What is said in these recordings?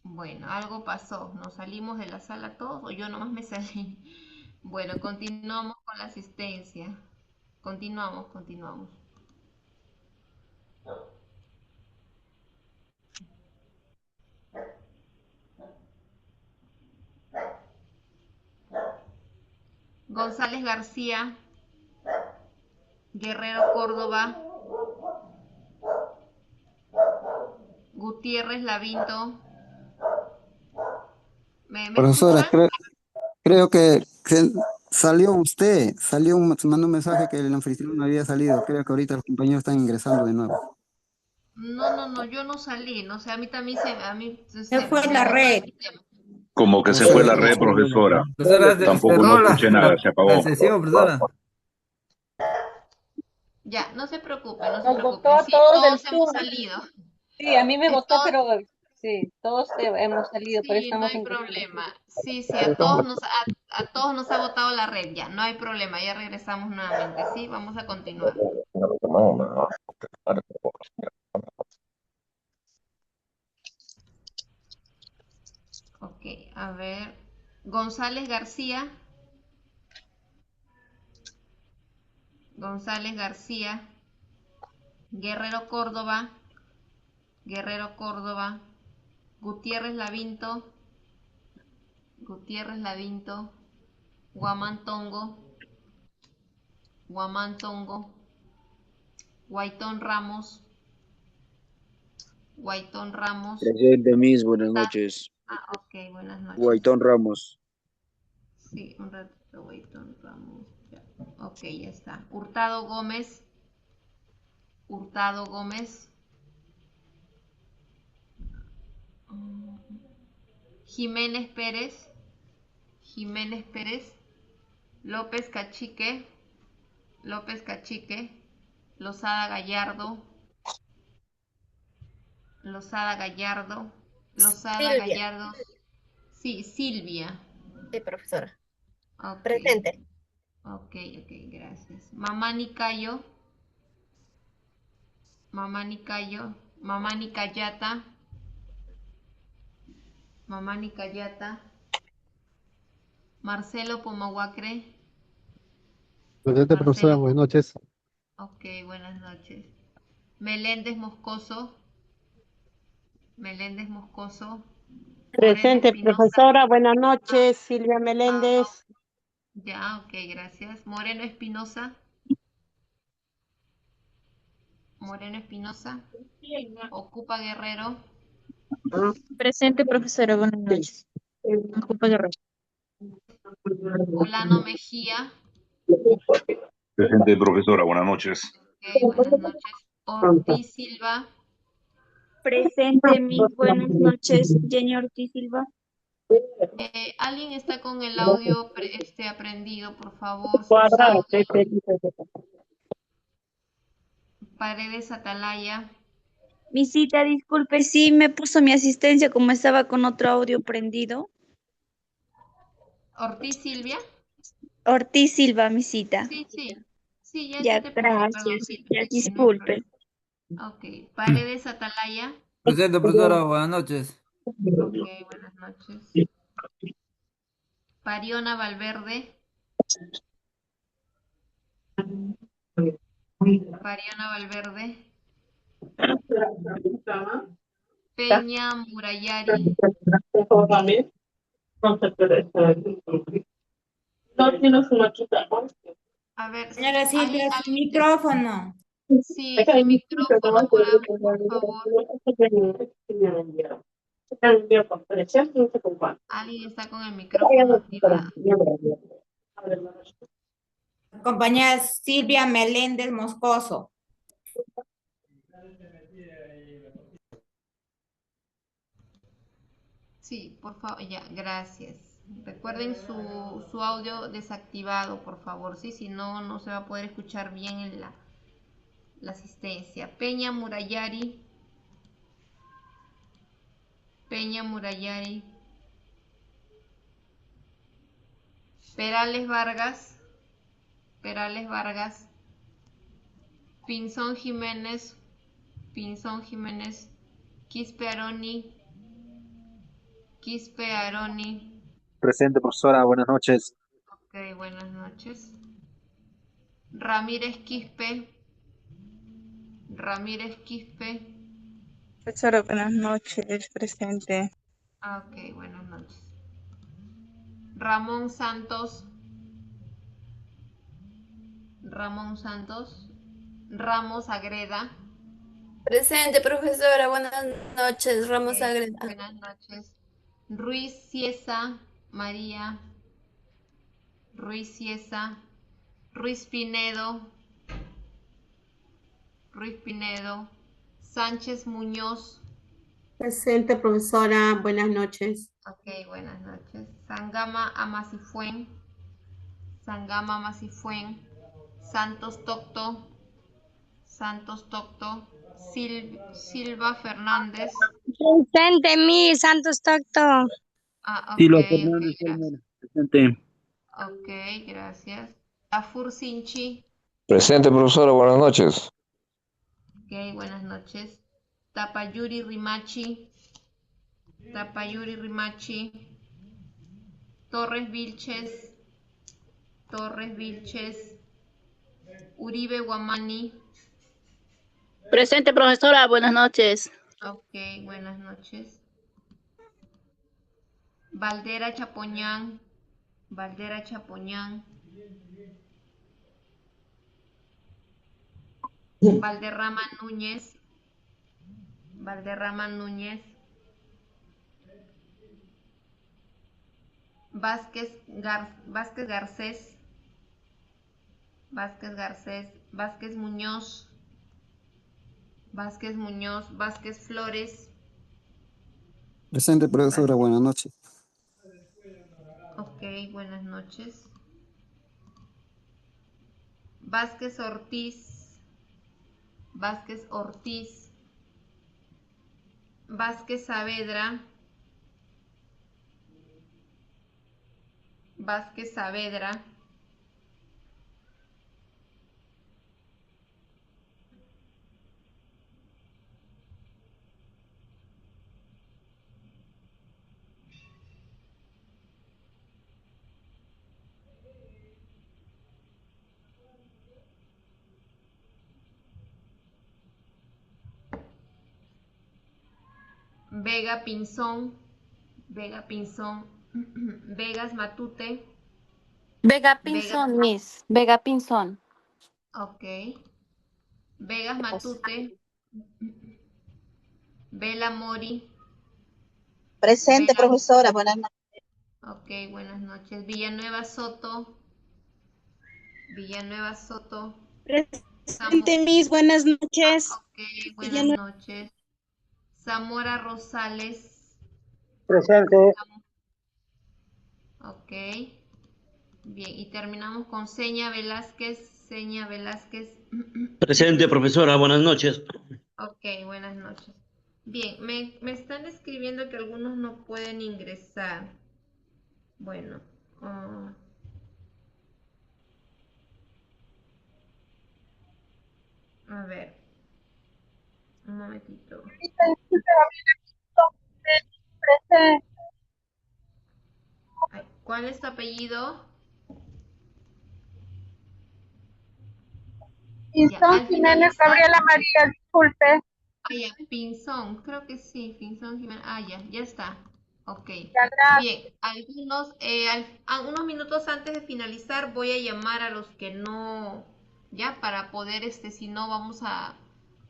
Bueno, algo pasó. Nos salimos de la sala todos o yo nomás me salí. Bueno, continuamos con la asistencia. Continuamos. González García, Guerrero Córdoba, Gutiérrez Lavinto. ¿Me Profesora, escuchan? creo que salió usted, se mandó un mensaje que el anfitrión no había salido. Creo que ahorita los compañeros están ingresando de nuevo. No, yo no salí. No sé, a mí también Se fue me la botó el red. sistema. Como que O se sea, fue la red, profesora. Profesora, Tampoco no cerró escuché nada, se la apagó. sesión, profesora. Ya, no se Nos votó preocupen. a Sí, todos del todos hemos Zoom. salido. Sí, a mí me votó, Todos, pero sí, todos hemos salido, pero sí, no estamos hay ingresando. problema. Sí, a todos nos ha botado la red ya, no hay problema, ya regresamos nuevamente, sí, vamos a continuar. Ok, a ver. González García, González García, Guerrero Córdoba, Guerrero Córdoba, Gutiérrez Lavinto, Gutiérrez Lavinto, Guamán Tongo, Guamán Tongo, Guaitón Ramos, Guaitón Ramos. Presente, Miss, buenas ¿Está? noches. Ah, ok, buenas noches. Guaitón Ramos. Sí, un ratito, Guaitón Ramos. Ya. Ok, ya está. Hurtado Gómez, Hurtado Gómez, Jiménez Pérez, Jiménez Pérez, López Cachique, López Cachique, Lozada Gallardo, Lozada Gallardo, Lozada Silvia, Gallardo, sí, Silvia. sí, profesora. Ok, Presente. ok, gracias. Mamá Nicayo, Mamá Nicayo, Mamá Nicayata, Mamá Nicayata, Marcelo Pomahuacre, Presente, profesora, Marcelo, buenas noches. ok, buenas noches. Meléndez Moscoso, Meléndez Moscoso, Moreno Presente, Espinosa, profesora. Buenas noches, Silvia Meléndez. ya, ok, gracias. Moreno Espinosa, Moreno Espinosa, Ocupa Guerrero, Presente, profesora, buenas noches. Disculpa, Guerrero. Olano Mejía, Presente, profesora, buenas noches. ok, buenas noches. Ortiz Silva, Presente, mis buenas noches, Jenny Ortiz Silva. ¿alguien está con el audio aprendido, por favor, sus audios? Paredes Atalaya, Mi cita, disculpe, sí me puso mi asistencia como estaba con otro audio prendido. Ortiz Silvia, Ortiz Silva, mi cita. sí, ya Ya, te puse, perdón, gracias. Silvia, Ya, sí, no hay disculpe. problema. Ok, Paredes Atalaya, Presente, profesora, buenas noches. ok, buenas noches. Pariona Valverde, Pariona Valverde, Peña Murayari, a ver, Señora ¿hay Silvia, su alguien? micrófono. Sí, su micrófono, por favor. Alguien está con el micrófono activado. Compañera Silvia Meléndez Moscoso. Sí, por favor, ya, gracias. Recuerden su audio desactivado, por favor, sí, si no, no se va a poder escuchar bien en la asistencia. Peña Murayari, Peña Murayari, Perales Vargas, Perales Vargas, Pinzón Jiménez, Pinzón Jiménez, Quispe Aroni, Quispe Aroni. Presente, profesora. Buenas noches. Ok, buenas noches. Ramírez Quispe. Ramírez Quispe. Profesora, buenas noches, presente. Ah, ok, buenas noches. Ramón Santos. Ramón Santos. Ramos Agreda. Presente, profesora. Buenas noches. Ramos Ok, Agreda. buenas noches. Ruiz Ciesa María. Ruiz Ciesa. Ruiz Pinedo. Ruiz Pinedo. Sánchez Muñoz. Presente, profesora. Buenas noches. Ok, buenas noches. Sangama Amasifuen. Sangama Amasifuen. Santos Tocto. Santos Tocto. Silva Fernández. Presente, mi Santos Tacto. Ah, ok, Silva ok, Fernández gracias. Olmera. Presente. Ok, gracias. Afur Sinchi. Presente, profesora, buenas noches. Ok, buenas noches. Tapayuri Rimachi. Tapayuri Rimachi. Torres Vilches. Torres Vilches. Uribe Guamani. Presente, profesora. Buenas noches. Ok, buenas noches. Valdera Chapoñán. Valdera Chapoñán. Valderrama Núñez. Valderrama Núñez. Vázquez Garcés. Vázquez Garcés. Vázquez Muñoz. Vázquez Muñoz. Vázquez Flores. Presente, profesora. Buenas noches. Ok, buenas noches. Vázquez Ortiz. Vázquez Ortiz. Vázquez Saavedra. Vázquez Saavedra. Vega Pinzón. Vega Pinzón. Vegas Matute. Vega Vegas. Pinzón, Miss. Vega Pinzón. Ok. Vegas Matute. Vela Mori. Presente, Vela. profesora. Buenas noches. Ok, buenas noches. Villanueva Soto. Villanueva Soto. Presente, Miss. Buenas noches. Ok, buenas noches. Zamora Rosales. Presente. Ok. Bien, y terminamos con Seña Velázquez. Seña Velázquez. Presente, profesora, buenas noches. Ok, buenas noches. Bien, me están escribiendo que algunos no pueden ingresar. Bueno, a ver, un momentito. Ay, ¿cuál es tu apellido? Pinzón Jiménez Gabriela María, disculpe. Ah, ya, Pinzón, creo que sí, Pinzón Jiménez. Ah, ya está. Ok. Ya, gracias. Bien, unos minutos antes de finalizar voy a llamar a los que no, ya, para poder, si no vamos a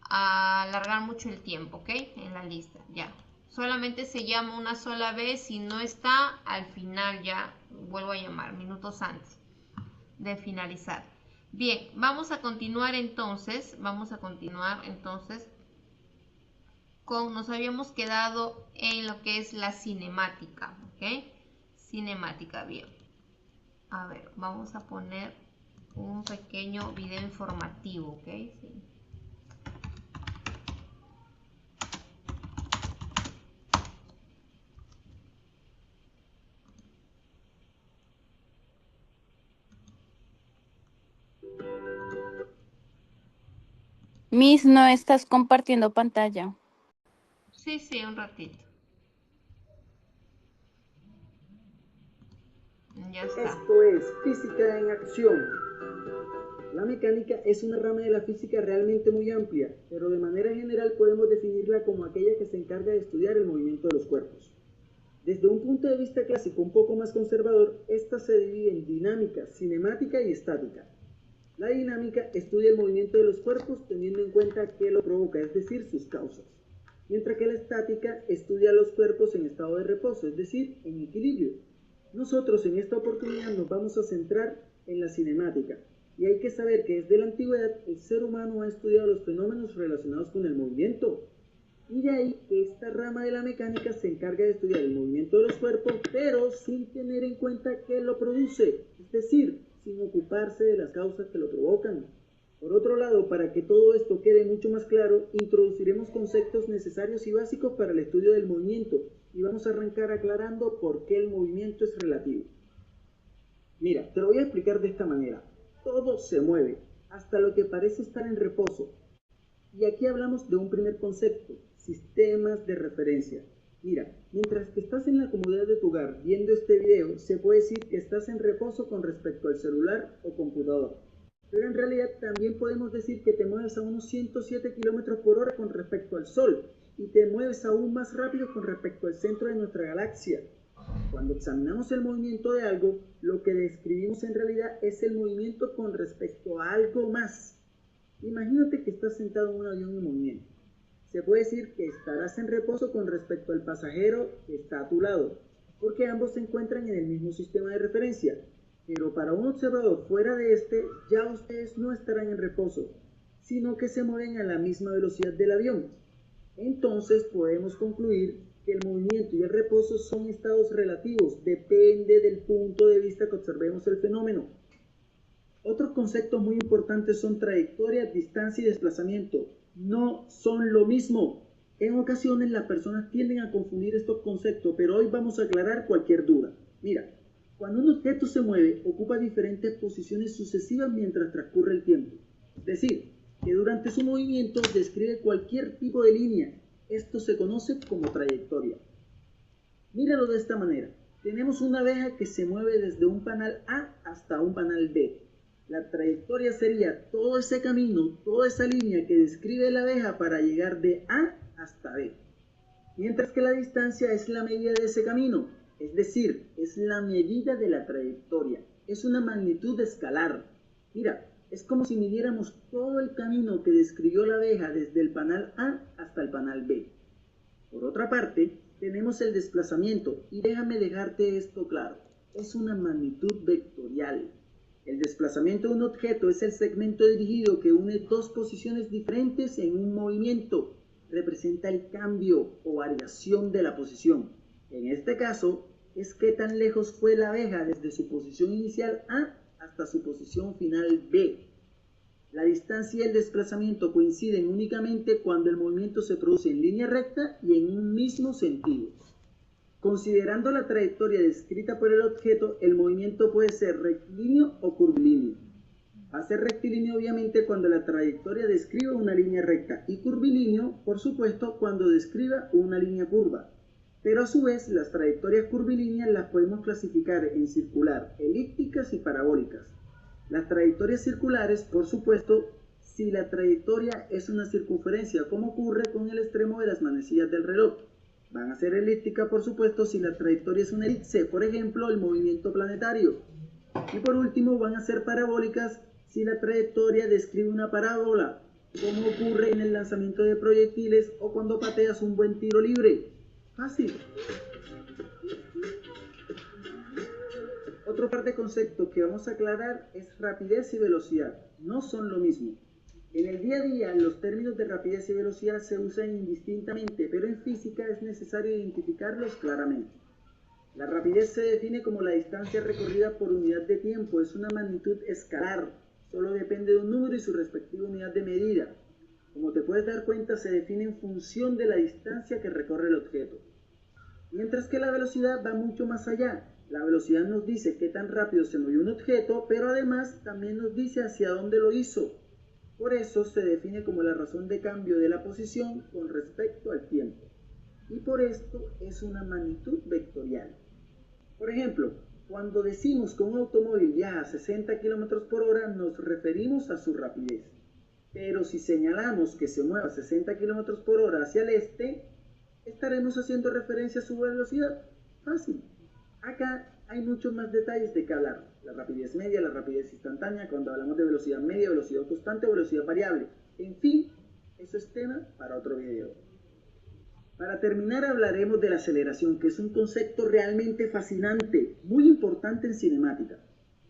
alargar mucho el tiempo, ¿ok? En la lista, ya. Solamente se llama una sola vez, si no está, al final ya vuelvo a llamar, minutos antes de finalizar. Bien, vamos a continuar entonces, nos habíamos quedado en lo que es la cinemática, ¿ok? Cinemática, bien. A ver, vamos a poner un pequeño video informativo, ¿ok? Sí. Miss, no estás compartiendo pantalla. Sí, un ratito. Ya está. Esto es física en acción. La mecánica es una rama de la física realmente muy amplia, pero de manera general podemos definirla como aquella que se encarga de estudiar el movimiento de los cuerpos. Desde un punto de vista clásico un poco más conservador, esta se divide en dinámica, cinemática y estática. La dinámica estudia el movimiento de los cuerpos teniendo en cuenta qué lo provoca, es decir, sus causas. Mientras que la estática estudia los cuerpos en estado de reposo, es decir, en equilibrio. Nosotros en esta oportunidad nos vamos a centrar en la cinemática. Y hay que saber que desde la antigüedad el ser humano ha estudiado los fenómenos relacionados con el movimiento. Y de ahí que esta rama de la mecánica se encarga de estudiar el movimiento de los cuerpos, pero sin tener en cuenta qué lo produce, es decir, sin ocuparse de las causas que lo provocan. Por otro lado, para que todo esto quede mucho más claro, introduciremos conceptos necesarios y básicos para el estudio del movimiento, y vamos a arrancar aclarando por qué el movimiento es relativo. Mira, te lo voy a explicar de esta manera. Todo se mueve, hasta lo que parece estar en reposo. Y aquí hablamos de un primer concepto, sistemas de referencia. Mira, mientras que estás en la comodidad de tu hogar viendo este video, se puede decir que estás en reposo con respecto al celular o computador. Pero en realidad también podemos decir que te mueves a unos 107 km por hora con respecto al Sol y te mueves aún más rápido con respecto al centro de nuestra galaxia. Cuando examinamos el movimiento de algo, lo que describimos en realidad es el movimiento con respecto a algo más. Imagínate que estás sentado en un avión en movimiento. Se puede decir que estarás en reposo con respecto al pasajero que está a tu lado, porque ambos se encuentran en el mismo sistema de referencia. Pero para un observador fuera de este, ya ustedes no estarán en reposo, sino que se mueven a la misma velocidad del avión. Entonces podemos concluir que el movimiento y el reposo son estados relativos, depende del punto de vista que observemos el fenómeno. Otros conceptos muy importantes son trayectoria, distancia y desplazamiento. No son lo mismo. En ocasiones las personas tienden a confundir estos conceptos, pero hoy vamos a aclarar cualquier duda. Mira, cuando un objeto se mueve, ocupa diferentes posiciones sucesivas mientras transcurre el tiempo. Es decir, que durante su movimiento describe cualquier tipo de línea. Esto se conoce como trayectoria. Míralo de esta manera. Tenemos una abeja que se mueve desde un panal A hasta un panal B. La trayectoria sería todo ese camino, toda esa línea que describe la abeja para llegar de A hasta B. Mientras que la distancia es la medida de ese camino, es decir, es la medida de la trayectoria. Es una magnitud escalar. Mira, es como si midiéramos todo el camino que describió la abeja desde el panal A hasta el panal B. Por otra parte, tenemos el desplazamiento, y déjame dejarte esto claro. Es una magnitud vectorial. El desplazamiento de un objeto es el segmento dirigido que une dos posiciones diferentes en un movimiento. Representa el cambio o variación de la posición. En este caso, es qué tan lejos fue la abeja desde su posición inicial A hasta su posición final B. La distancia y el desplazamiento coinciden únicamente cuando el movimiento se produce en línea recta y en un mismo sentido. Considerando la trayectoria descrita por el objeto, el movimiento puede ser rectilíneo o curvilíneo. Va a ser rectilíneo obviamente cuando la trayectoria describa una línea recta y curvilíneo, por supuesto, cuando describa una línea curva. Pero a su vez, las trayectorias curvilíneas las podemos clasificar en circular, elípticas y parabólicas. Las trayectorias circulares, por supuesto, si la trayectoria es una circunferencia, como ocurre con el extremo de las manecillas del reloj. Van a ser elípticas, por supuesto, si la trayectoria es una elipse, por ejemplo, el movimiento planetario. Y por último, van a ser parabólicas si la trayectoria describe una parábola, como ocurre en el lanzamiento de proyectiles o cuando pateas un buen tiro libre. Fácil. Otro par de conceptos que vamos a aclarar es rapidez y velocidad. No son lo mismo. En el día a día, los términos de rapidez y velocidad se usan indistintamente, pero en física es necesario identificarlos claramente. La rapidez se define como la distancia recorrida por unidad de tiempo, es una magnitud escalar, solo depende de un número y su respectiva unidad de medida. Como te puedes dar cuenta, se define en función de la distancia que recorre el objeto. Mientras que la velocidad va mucho más allá. La velocidad nos dice qué tan rápido se movió un objeto, pero además también nos dice hacia dónde lo hizo. Por eso se define como la razón de cambio de la posición con respecto al tiempo. Y por esto es una magnitud vectorial. Por ejemplo, Cuando decimos que un automóvil viaja a 60 km por hora, nos referimos a su rapidez. Pero si señalamos que se mueve a 60 km por hora hacia el este, estaremos haciendo referencia a su velocidad. Fácil. Acá hay muchos más detalles de que hablar. La rapidez media, la rapidez instantánea, cuando hablamos de velocidad media, velocidad constante o velocidad variable. En fin, eso es tema para otro video. Para terminar hablaremos de la aceleración, que es un concepto realmente fascinante, muy importante en cinemática.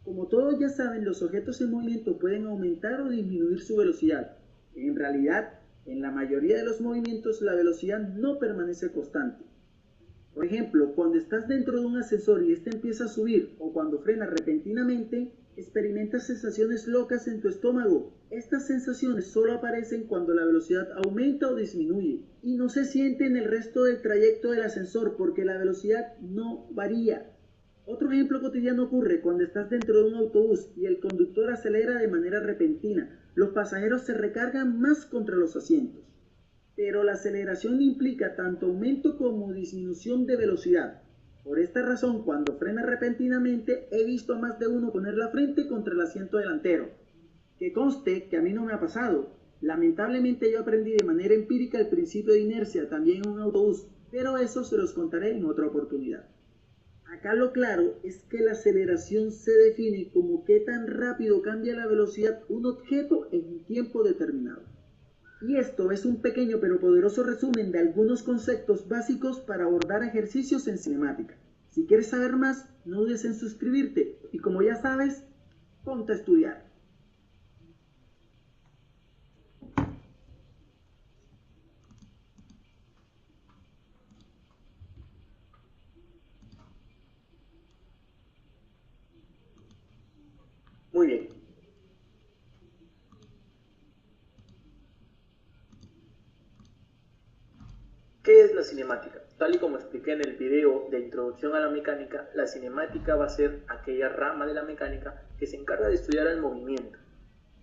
Como todos ya saben, los objetos en movimiento pueden aumentar o disminuir su velocidad. En realidad, en la mayoría de los movimientos la velocidad no permanece constante. Por ejemplo, cuando estás dentro de un ascensor y este empieza a subir o cuando frena repentinamente, experimentas sensaciones locas en tu estómago. Estas sensaciones solo aparecen cuando la velocidad aumenta o disminuye y no se siente en el resto del trayecto del ascensor porque la velocidad no varía. Otro ejemplo cotidiano ocurre cuando estás dentro de un autobús y el conductor acelera de manera repentina. Los pasajeros se recargan más contra los asientos. Pero la aceleración implica tanto aumento como disminución de velocidad. Por esta razón, cuando frena repentinamente, he visto a más de uno poner la frente contra el asiento delantero. Que conste que a mí no me ha pasado. Lamentablemente yo aprendí de manera empírica el principio de inercia también en un autobús, pero eso se los contaré en otra oportunidad. Acá lo claro es que la aceleración se define como qué tan rápido cambia la velocidad un objeto en un tiempo determinado. Y esto es un pequeño pero poderoso resumen de algunos conceptos básicos para abordar ejercicios en cinemática. Si quieres saber más, no dudes en suscribirte y como ya sabes, ponte a estudiar. Muy bien. ¿Qué es la cinemática? Tal y como expliqué en el video de introducción a la mecánica, la cinemática va a ser aquella rama de la mecánica que se encarga de estudiar el movimiento,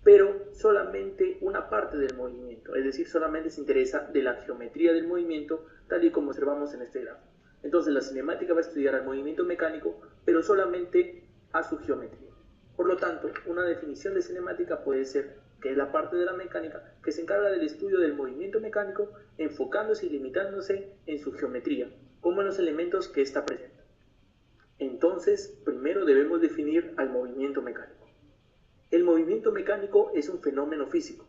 pero solamente una parte del movimiento, es decir, solamente se interesa de la geometría del movimiento, tal y como observamos en este gráfico. Entonces la cinemática va a estudiar el movimiento mecánico, pero solamente a su geometría. Por lo tanto, una definición de cinemática puede ser que es la parte de la mecánica que se encarga del estudio del movimiento mecánico, enfocándose y limitándose en su geometría, como en los elementos que ésta presenta. Entonces, primero debemos definir al movimiento mecánico. El movimiento mecánico es un fenómeno físico,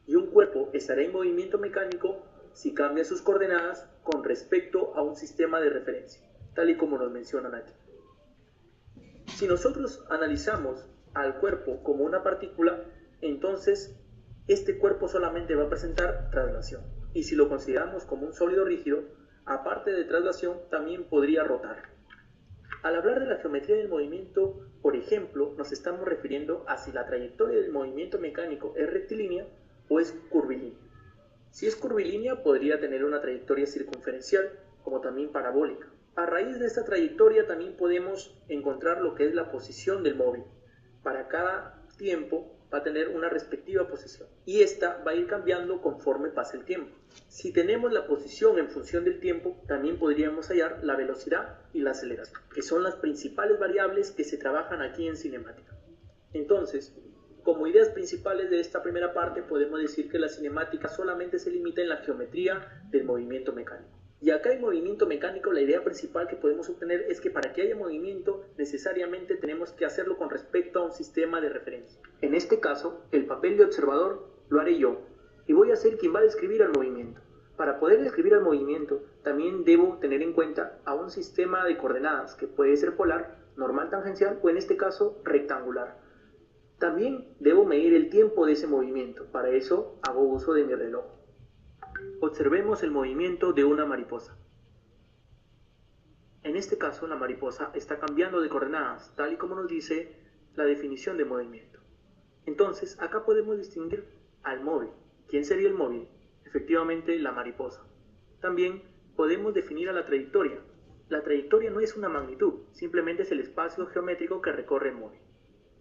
y un cuerpo estará en movimiento mecánico si cambia sus coordenadas con respecto a un sistema de referencia, tal y como nos mencionan aquí. Si nosotros analizamos al cuerpo como una partícula, entonces este cuerpo solamente va a presentar traslación. Y si lo consideramos como un sólido rígido, aparte de traslación, también podría rotar. Al hablar de la geometría del movimiento, por ejemplo, nos estamos refiriendo a si la trayectoria del movimiento mecánico es rectilínea o es curvilínea. Si es curvilínea, podría tener una trayectoria circunferencial, como también parabólica. A raíz de esta trayectoria también podemos encontrar lo que es la posición del móvil. Para cada tiempo va a tener una respectiva posición y esta va a ir cambiando conforme pase el tiempo. Si tenemos la posición en función del tiempo, también podríamos hallar la velocidad y la aceleración, que son las principales variables que se trabajan aquí en cinemática. Entonces, como ideas principales de esta primera parte, podemos decir que la cinemática solamente se limita en la geometría del movimiento mecánico. Y acá en movimiento mecánico la idea principal que podemos obtener es que para que haya movimiento necesariamente tenemos que hacerlo con respecto a un sistema de referencia. En este caso, el papel de observador lo haré yo y voy a ser quien va a describir el movimiento. Para poder describir el movimiento también debo tener en cuenta a un sistema de coordenadas que puede ser polar, normal tangencial o en este caso rectangular. También debo medir el tiempo de ese movimiento, para eso hago uso de mi reloj. Observemos el movimiento de una mariposa. En este caso, la mariposa está cambiando de coordenadas, tal y como nos dice la definición de movimiento. Entonces, acá podemos distinguir al móvil. ¿Quién sería el móvil? Efectivamente, la mariposa. También podemos definir a la trayectoria. La trayectoria no es una magnitud, simplemente es el espacio geométrico que recorre el móvil.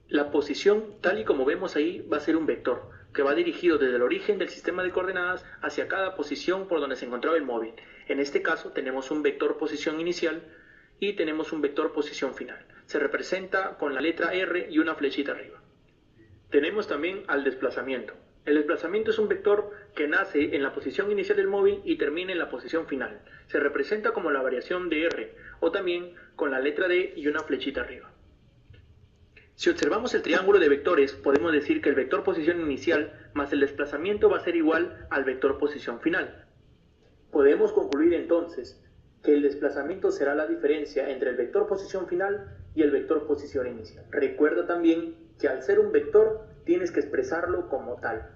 La posición, tal y como vemos ahí, va a ser un vector, que va dirigido desde el origen del sistema de coordenadas hacia cada posición por donde se encontraba el móvil. En este caso tenemos un vector posición inicial y tenemos un vector posición final. se representa con la letra R y una flechita arriba. Tenemos también al desplazamiento. El desplazamiento es un vector que nace en la posición inicial del móvil y termina en la posición final. Se representa como la variación de R o también con la letra D y una flechita arriba. Si observamos el triángulo de vectores, podemos decir que el vector posición inicial más el desplazamiento va a ser igual al vector posición final. Podemos concluir entonces que el desplazamiento será la diferencia entre el vector posición final y el vector posición inicial. Recuerda también que al ser un vector tienes que expresarlo como tal.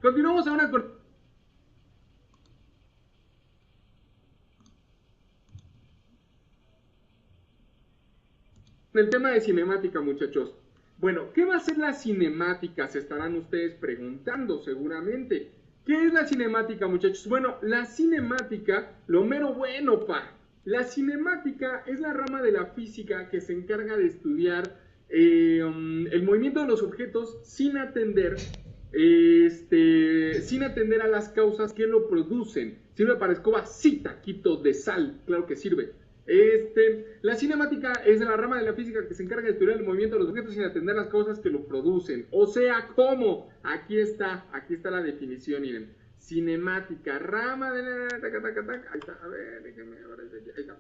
Continuamos ahora con el tema de cinemática, muchachos. Bueno, ¿qué va a ser la cinemática? Se estarán ustedes preguntando seguramente. ¿Qué es la cinemática, muchachos? Bueno, la cinemática, lo mero bueno, la cinemática es la rama de la física que se encarga de estudiar el movimiento de los objetos sin atender a las causas que lo producen. ¿Sirve para escoba? Sí, taquito de sal, claro que sirve. La cinemática es la rama de la física que se encarga de estudiar el movimiento de los objetos sin atender las causas que lo producen. O sea, ¿cómo? Aquí está la definición, miren. Cinemática, rama de la... Ahí está, a ver, déjenme, ahí está.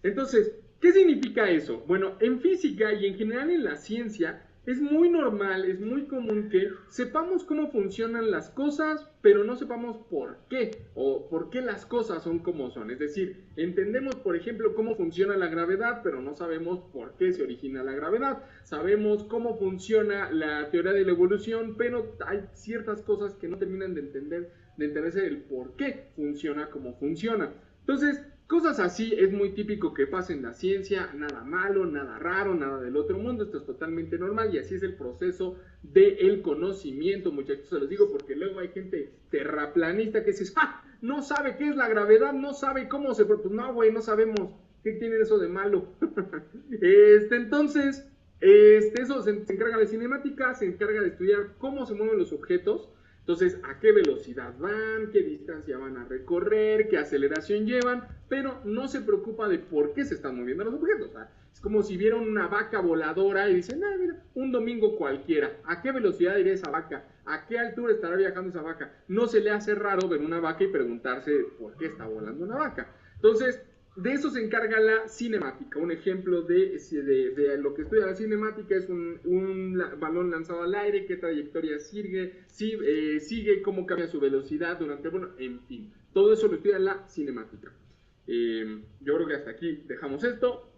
Entonces, ¿qué significa eso? Bueno, en física y en general en la ciencia es muy normal, es muy común que sepamos cómo funcionan las cosas, pero no sepamos por qué, o por qué las cosas son como son. Es decir, entendemos, por ejemplo, cómo funciona la gravedad, pero no sabemos por qué se origina la gravedad. Sabemos cómo funciona la teoría de la evolución, pero hay ciertas cosas que no terminan de entenderse el por qué funciona como funciona. Entonces, cosas así es muy típico que pasa en la ciencia, nada malo, nada raro, nada del otro mundo, esto es totalmente normal y así es el proceso del conocimiento, muchachos, se los digo porque luego hay gente terraplanista que dice, no sabe qué es la gravedad, no sabe cómo se... Pues no, güey, no sabemos qué tiene eso de malo. Entonces, eso se encarga de cinemática, se encarga de estudiar cómo se mueven los objetos. Entonces, a qué velocidad van, qué distancia van a recorrer, qué aceleración llevan, pero no se preocupa de por qué se están moviendo los objetos. Es como si vieran una vaca voladora y dicen, mira, un domingo cualquiera, ¿a qué velocidad irá esa vaca? ¿A qué altura estará viajando esa vaca? No se le hace raro ver una vaca y preguntarse por qué está volando una vaca. Entonces, de eso se encarga la cinemática. Un ejemplo de lo que estudia la cinemática es un balón lanzado al aire, qué trayectoria sigue, cómo cambia su velocidad durante, en fin. Todo eso lo estudia la cinemática. Yo creo que hasta aquí dejamos esto.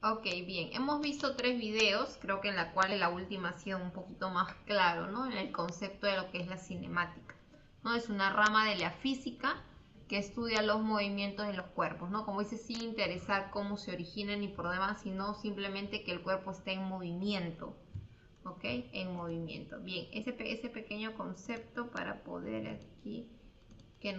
Ok, bien, hemos visto 3 videos, creo que en la cual la última ha sido un poquito más claro, ¿no? En el concepto de lo que es la cinemática, ¿no? Es una rama de la física que estudia los movimientos de los cuerpos, ¿no? Como dice, sin interesar cómo se originan ni por demás, sino simplemente que el cuerpo esté en movimiento, ¿ok? En movimiento. Bien, ese pequeño concepto para poder aquí, que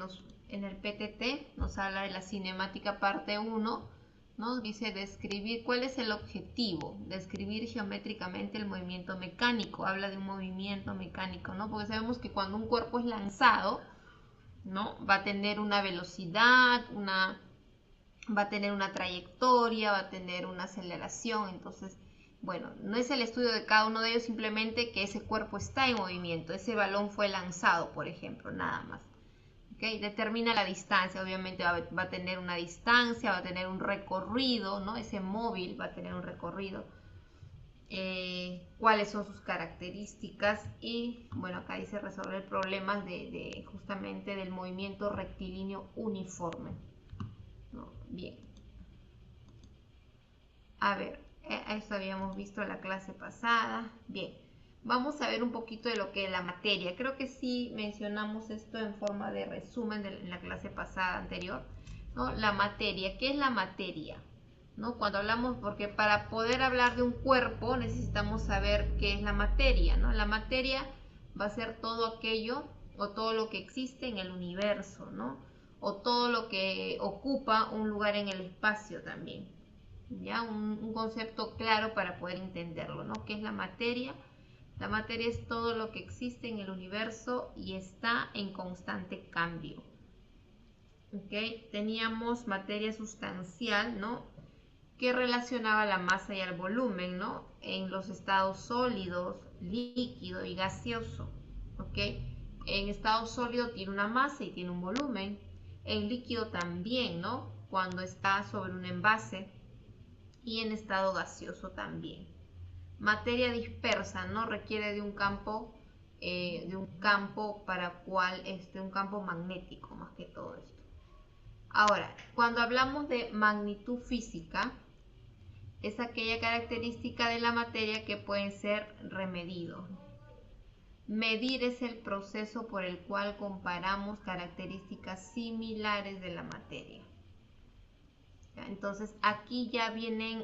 en el PTT nos habla de la cinemática parte 1, ¿no? Dice describir cuál es el objetivo, describir geométricamente el movimiento mecánico, habla de un movimiento mecánico, ¿no? Porque sabemos que cuando un cuerpo es lanzado, ¿no? Va a tener una velocidad, va a tener una trayectoria, va a tener una aceleración. Entonces, bueno, no es el estudio de cada uno de ellos, simplemente que ese cuerpo está en movimiento, ese balón fue lanzado, por ejemplo, nada más. ¿Okay? Determina la distancia, obviamente va a tener una distancia, va a tener un recorrido, ¿no? Ese móvil va a tener un recorrido, cuáles son sus características y, bueno, acá dice resolver problemas justamente del movimiento rectilíneo uniforme, ¿no? Bien. A ver, esto habíamos visto en la clase pasada. Bien. Vamos a ver un poquito de lo que es la materia. Creo que sí mencionamos esto en forma de resumen en la clase pasada anterior, ¿no? La materia. ¿Qué es la materia? ¿No? Cuando hablamos, porque para poder hablar de un cuerpo necesitamos saber qué es la materia, ¿no? La materia va a ser todo aquello o todo lo que existe en el universo, ¿no? o todo lo que ocupa un lugar en el espacio también. ¿Ya? Un concepto claro para poder entenderlo, ¿no? ¿Qué es la materia? La materia es todo lo que existe en el universo y está en constante cambio. ¿Okay? Teníamos materia sustancial, ¿no? Que relacionaba la masa y el volumen, ¿no? En los estados sólidos, líquido y gaseoso. ¿Okay? En estado sólido tiene una masa y tiene un volumen. En líquido también, ¿no? Cuando está sobre un envase. Y en estado gaseoso también. Materia dispersa, ¿no? Requiere de un campo para cual un campo magnético más que todo esto. Ahora, cuando hablamos de magnitud física, es aquella característica de la materia que pueden ser remedidos. Medir es el proceso por el cual comparamos características similares de la materia. Entonces aquí ya vienen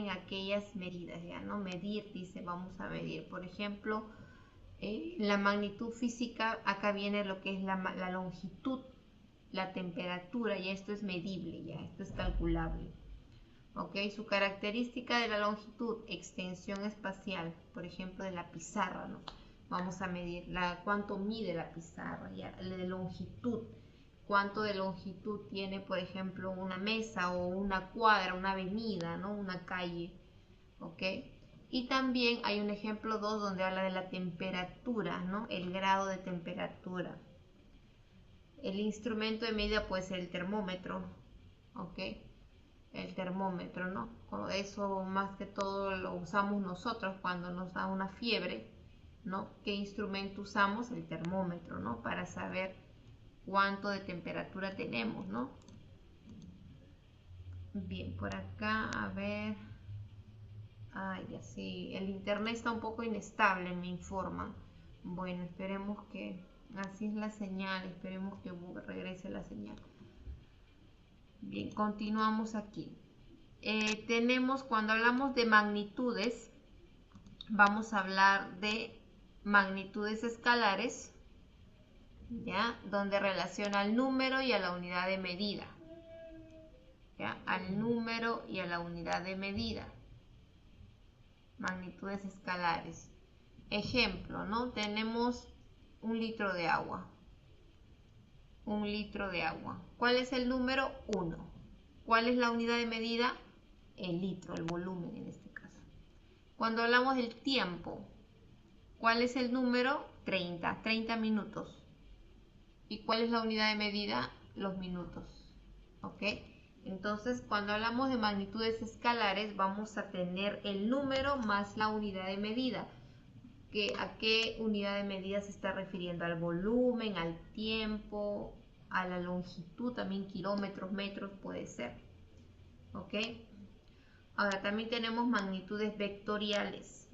aquellas medidas, ya, ¿no? Medir, dice, vamos a medir. Por ejemplo, la magnitud física, acá viene lo que es la longitud, la temperatura, y esto es medible, ya, esto es calculable. ¿Ok? Su característica de la longitud, extensión espacial, por ejemplo, de la pizarra, ¿no? Vamos a medir cuánto mide la pizarra, ya, de longitud. Cuánto de longitud tiene, por ejemplo, una mesa o una cuadra, una avenida, ¿no? Una calle, ¿ok? Y también hay un ejemplo 2 donde habla de la temperatura, ¿no? El grado de temperatura. El instrumento de medida puede ser el termómetro, ¿ok? El termómetro, ¿no? Eso más que todo lo usamos nosotros cuando nos da una fiebre, ¿no? ¿Qué instrumento usamos? El termómetro, ¿no? Para saber cuánto de temperatura tenemos, ¿no? Bien, por acá, a ver. Ay, ya sí, el internet está un poco inestable, me informa. Bueno, esperemos que así es la señal, esperemos que regrese la señal. Bien, continuamos aquí. Tenemos, cuando hablamos de magnitudes, vamos a hablar de magnitudes escalares, ¿ya? Donde relaciona al número y a la unidad de medida, ¿ya? Al número y a la unidad de medida. Magnitudes escalares. Ejemplo, ¿no? Tenemos 1 litro de agua. 1 litro de agua. ¿Cuál es el número? 1. ¿Cuál es la unidad de medida? El litro, el volumen en este caso. Cuando hablamos del tiempo, ¿cuál es el número? 30 minutos. ¿Y cuál es la unidad de medida? Los minutos. ¿Ok? Entonces, cuando hablamos de magnitudes escalares, vamos a tener el número más la unidad de medida. ¿A qué unidad de medida se está refiriendo? Al volumen, al tiempo, a la longitud, también kilómetros, metros puede ser. ¿Ok? Ahora, también tenemos magnitudes vectoriales.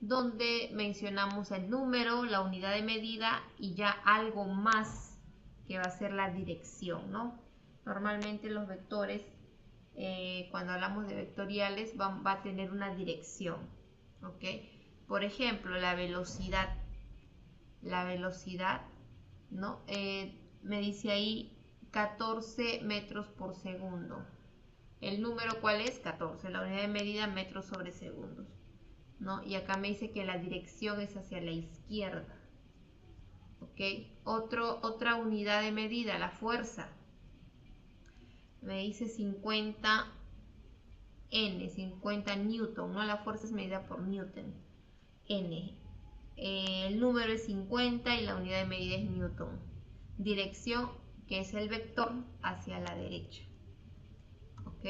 Donde mencionamos el número, la unidad de medida y ya algo más que va a ser la dirección, ¿no? Normalmente los vectores, cuando hablamos de vectoriales, va a tener una dirección, ¿ok? Por ejemplo, la velocidad, ¿no? Me dice ahí 14 metros por segundo. ¿El número cuál es? 14, la unidad de medida metros sobre segundos, ¿no? Y acá me dice que la dirección es hacia la izquierda. ¿Ok? Otra unidad de medida, la fuerza. Me dice 50 N, 50 Newton, ¿no? La fuerza es medida por Newton. N. El número es 50 y la unidad de medida es Newton. Dirección, que es el vector, hacia la derecha. ¿Ok?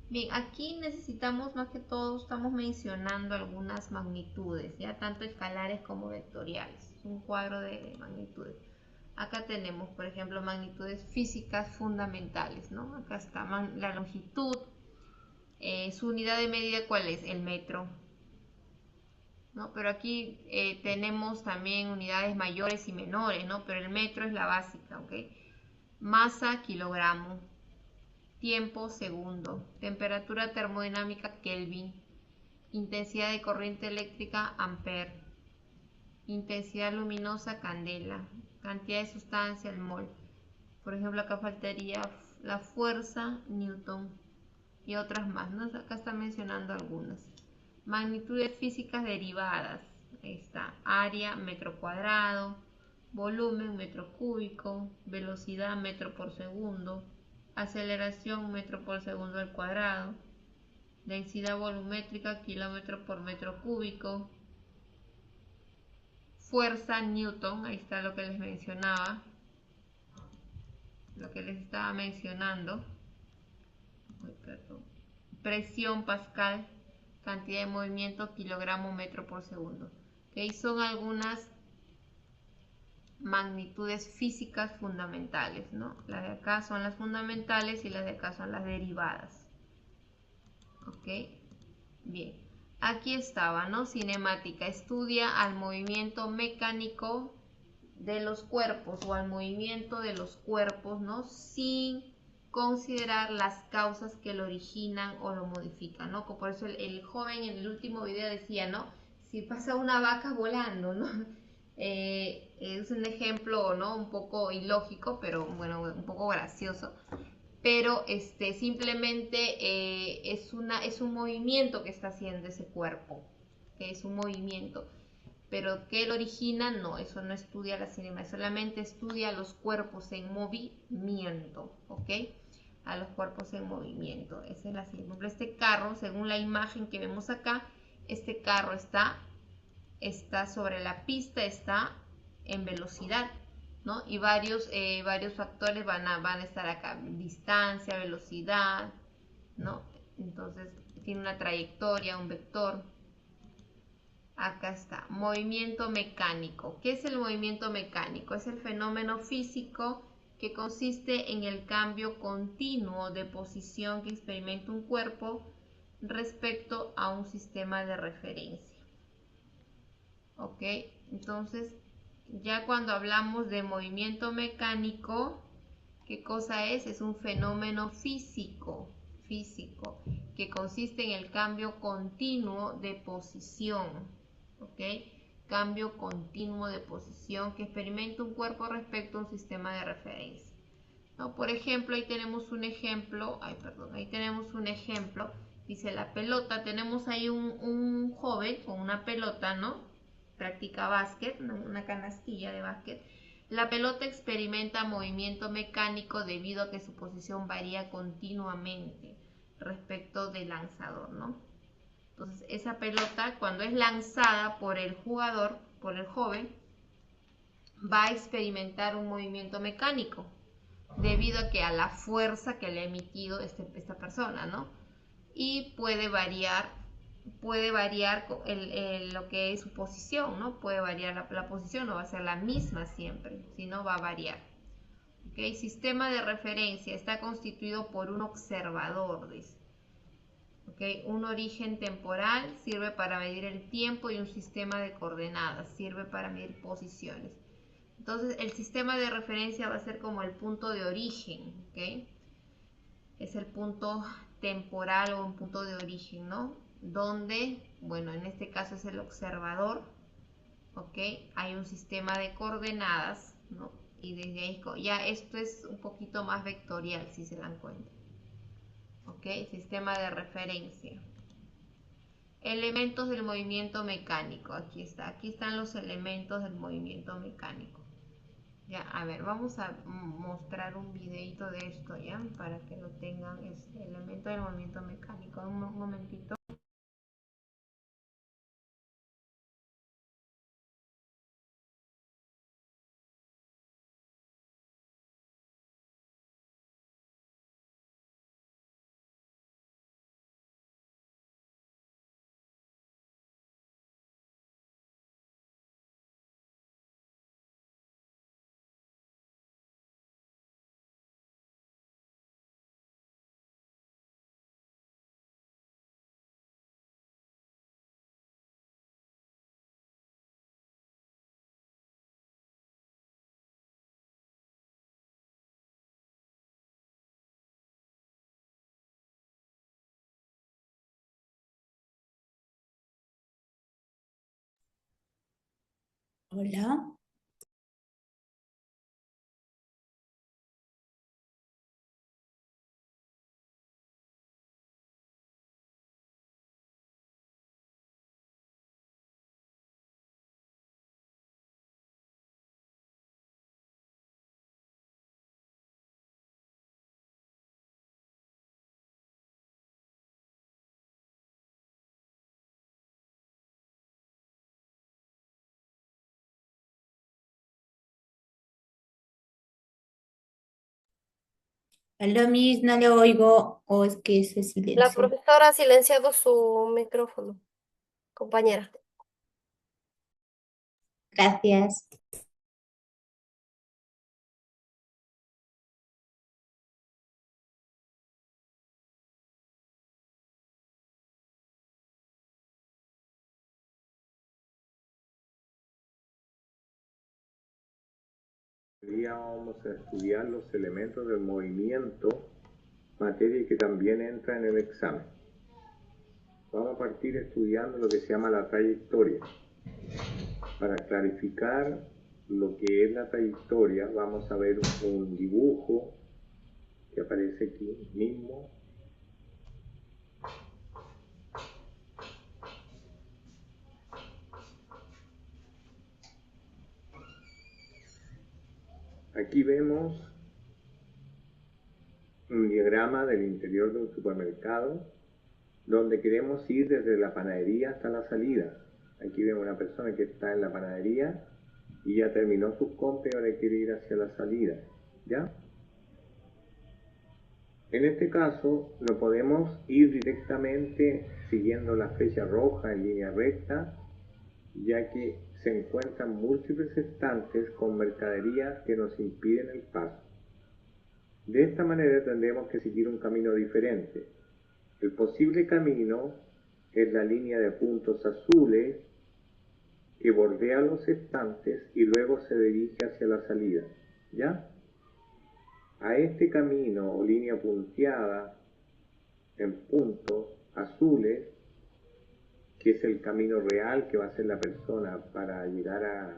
Bien, aquí necesitamos más que todo, estamos mencionando algunas magnitudes, ya tanto escalares como vectoriales. Es un cuadro de magnitudes. Acá tenemos, por ejemplo, magnitudes físicas fundamentales, ¿no? Acá está la longitud. Su unidad de medida, ¿cuál es? El metro, ¿no? Pero aquí tenemos también unidades mayores y menores, ¿no? Pero el metro es la básica, ¿ok? Masa, kilogramo. Tiempo, segundo. Temperatura termodinámica, Kelvin. Intensidad de corriente eléctrica, ampere. Intensidad luminosa, candela. Cantidad de sustancia, el mol. Por ejemplo, acá faltaría la fuerza, Newton, y otras más, ¿no? Acá está mencionando algunas. Magnitudes físicas derivadas. Ahí está. Área, metro cuadrado. Volumen, metro cúbico. Velocidad, metro por segundo. Aceleración, metro por segundo al cuadrado. Densidad volumétrica, kilómetro por metro cúbico. Fuerza, Newton. Ahí está lo que les mencionaba. Lo que les estaba mencionando. Ay, perdón. Presión, Pascal. Cantidad de movimiento, kilogramo metro por segundo. ¿Okay? Son algunas magnitudes físicas fundamentales, ¿no? Las de acá son las fundamentales y las de acá son las derivadas. ¿Ok? Bien. Aquí estaba, ¿no? Cinemática. Estudia al movimiento mecánico de los cuerpos o al movimiento de los cuerpos, ¿no? Sin considerar las causas que lo originan o lo modifican, ¿no? Por eso el joven en el último video decía, ¿no? Si pasa una vaca volando, ¿no? Es un ejemplo, ¿no? Un poco ilógico, pero bueno, un poco gracioso. Pero simplemente es un movimiento que está haciendo ese cuerpo, que es un movimiento. Pero ¿qué lo origina? No, eso no estudia la cinema, solamente estudia los cuerpos en movimiento, ¿ok? A los cuerpos en movimiento. Esa es la cinema. Por ejemplo, este carro, según la imagen que vemos acá, este carro está sobre la pista, está en velocidad, ¿no? Y varios factores van a estar acá, distancia, velocidad, ¿no? Entonces tiene una trayectoria, un vector. Acá está, movimiento mecánico. ¿Qué es el movimiento mecánico? Es el fenómeno físico que consiste en el cambio continuo de posición que experimenta un cuerpo respecto a un sistema de referencia. ¿Ok? Entonces, ya cuando hablamos de movimiento mecánico, ¿qué cosa es? Es un fenómeno físico, que consiste en el cambio continuo de posición. ¿Ok? Cambio continuo de posición que experimenta un cuerpo respecto a un sistema de referencia. ¿No? Por ejemplo, ahí tenemos un ejemplo, dice la pelota, tenemos ahí un joven con una pelota, ¿no? Practica básquet, una canastilla de básquet. La pelota experimenta movimiento mecánico debido a que su posición varía continuamente respecto del lanzador, ¿no? Entonces, esa pelota, cuando es lanzada por el jugador, por el joven, va a experimentar un movimiento mecánico debido a que a la fuerza que le ha emitido esta persona, ¿no? Y puede variar lo que es su posición, ¿no? Puede variar la posición, no va a ser la misma siempre, sino va a variar. ¿Okay? Sistema de referencia está constituido por un observador, dice. ¿Okay? Un origen temporal sirve para medir el tiempo y un sistema de coordenadas sirve para medir posiciones. Entonces el sistema de referencia va a ser como el punto de origen, ¿ok? Es el punto temporal o un punto de origen, ¿no? Donde, bueno, en este caso es el observador, ¿ok? Hay un sistema de coordenadas, ¿no? Y desde ahí, ya esto es un poquito más vectorial, si se dan cuenta. ¿Ok? Sistema de referencia. Elementos del movimiento mecánico. Aquí están los elementos del movimiento mecánico. Ya, a ver, vamos a mostrar un videito de esto, ¿ya? Para que lo tengan, elemento del movimiento mecánico. Un momentito. Hola. Aló, Miss, no le oigo, o es que se La silencio. profesora ha silenciado su micrófono, compañera. Gracias. Día vamos a estudiar los elementos del movimiento, materia que también entra en el examen. Vamos a partir estudiando lo que se llama la trayectoria. Para clarificar lo que es la trayectoria, vamos a ver un dibujo que aparece aquí mismo. Aquí vemos un diagrama del interior de un supermercado donde queremos ir desde la panadería hasta la salida. Aquí vemos una persona que está en la panadería y ya terminó sus compras y ahora quiere ir hacia la salida, ¿ya? En este caso lo podemos ir directamente siguiendo la flecha roja en línea recta, ya que se encuentran múltiples estantes con mercaderías que nos impiden el paso. De esta manera tendremos que seguir un camino diferente. El posible camino es la línea de puntos azules que bordea los estantes y luego se dirige hacia la salida, ¿ya? A este camino o línea punteada en puntos azules, que es el camino real que va a hacer la persona para llegar a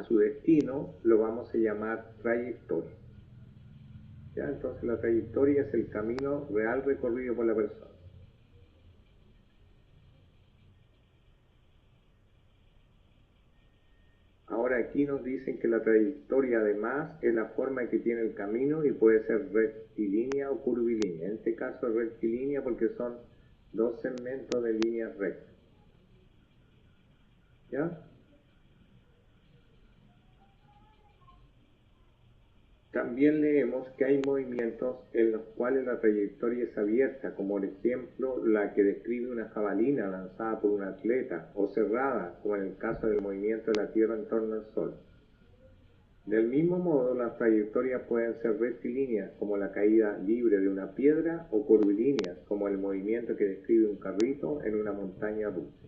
su destino, lo vamos a llamar trayectoria. ¿Ya? Entonces la trayectoria es el camino real recorrido por la persona. Ahora aquí nos dicen que la trayectoria además es la forma que tiene el camino y puede ser rectilínea o curvilínea. En este caso es rectilínea porque son dos segmentos de líneas rectas. ¿Ya? También leemos que hay movimientos en los cuales la trayectoria es abierta, como por ejemplo la que describe una jabalina lanzada por un atleta, o cerrada, como en el caso del movimiento de la Tierra en torno al Sol. Del mismo modo, las trayectorias pueden ser rectilíneas, como la caída libre de una piedra, o curvilíneas, como el movimiento que describe un carrito en una montaña rusa.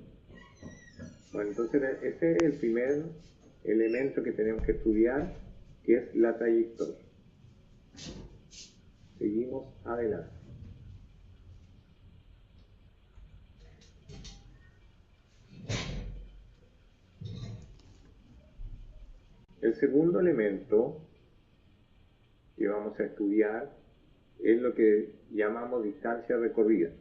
Bueno, entonces ese es el primer elemento que tenemos que estudiar, que es la trayectoria. Seguimos adelante. El segundo elemento que vamos a estudiar es lo que llamamos distancia recorrida.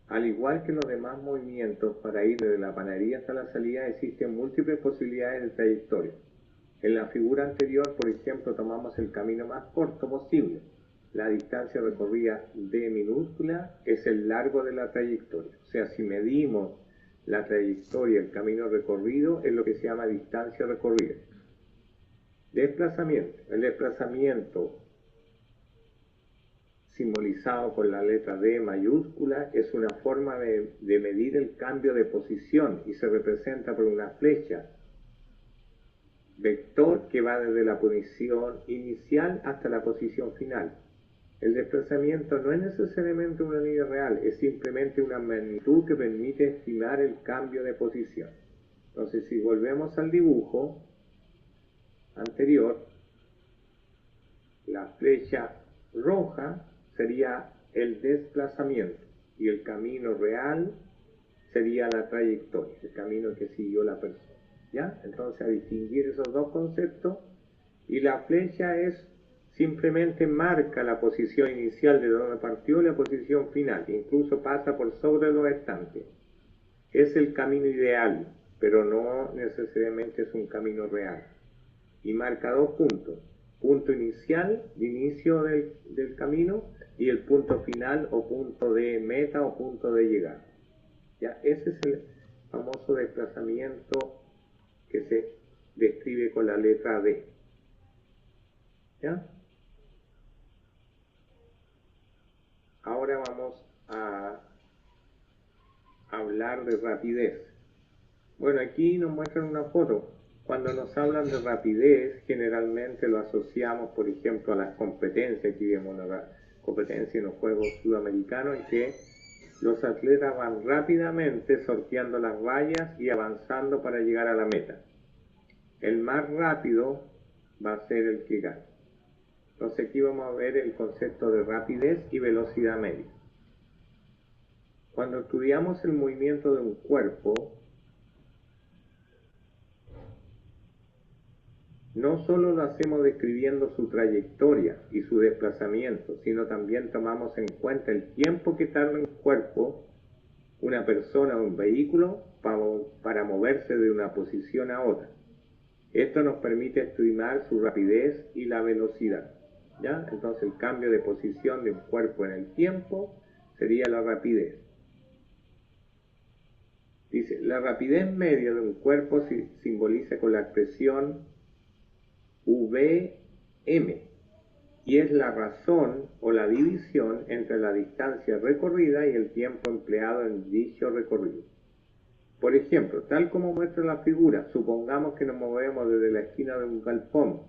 Al igual que los demás movimientos, para ir desde la panadería hasta la salida existen múltiples posibilidades de trayectoria. En la figura anterior, por ejemplo, tomamos el camino más corto posible. La distancia recorrida d minúscula es el largo de la trayectoria. O sea, si medimos la trayectoria, el camino recorrido, es lo que se llama distancia recorrida. Desplazamiento. El desplazamiento, simbolizado con la letra D mayúscula, es una forma de medir el cambio de posición y se representa por una flecha vector que va desde la posición inicial hasta la posición final. El desplazamiento no es necesariamente una línea real, es simplemente una magnitud que permite estimar el cambio de posición. Entonces, si volvemos al dibujo anterior, la flecha roja sería el desplazamiento y el camino real sería la trayectoria, el camino que siguió la persona. ¿Ya? Entonces, a distinguir esos dos conceptos, y la flecha es simplemente marca la posición inicial de donde partió y la posición final, incluso pasa por sobre los estantes. Es el camino ideal, pero no necesariamente es un camino real. Y marca dos puntos: punto inicial, de inicio del camino, y el punto final o punto de meta o punto de llegada. ¿Ya? Ese es el famoso desplazamiento que se describe con la letra D. ¿Ya? ahora vamos a hablar de rapidez. Bueno, aquí nos muestran una foto. Cuando nos hablan de rapidez, generalmente lo asociamos, por ejemplo, a las competencias. Aquí vemos una competencia en los Juegos Sudamericanos en que los atletas van rápidamente sorteando las vallas y avanzando para llegar a la meta. El más rápido va a ser el que gana. Entonces aquí vamos a ver el concepto de rapidez y velocidad media. Cuando estudiamos el movimiento de un cuerpo, no solo lo hacemos describiendo su trayectoria y su desplazamiento, sino también tomamos en cuenta el tiempo que tarda un cuerpo, una persona o un vehículo para moverse de una posición a otra. Esto nos permite estimar su rapidez y la velocidad, ¿ya? Entonces el cambio de posición de un cuerpo en el tiempo sería la rapidez. Dice, la rapidez media de un cuerpo se simboliza con la expresión Vm, y es la razón o la división entre la distancia recorrida y el tiempo empleado en dicho recorrido. Por ejemplo, tal como muestra la figura, supongamos que nos movemos desde la esquina de un galpón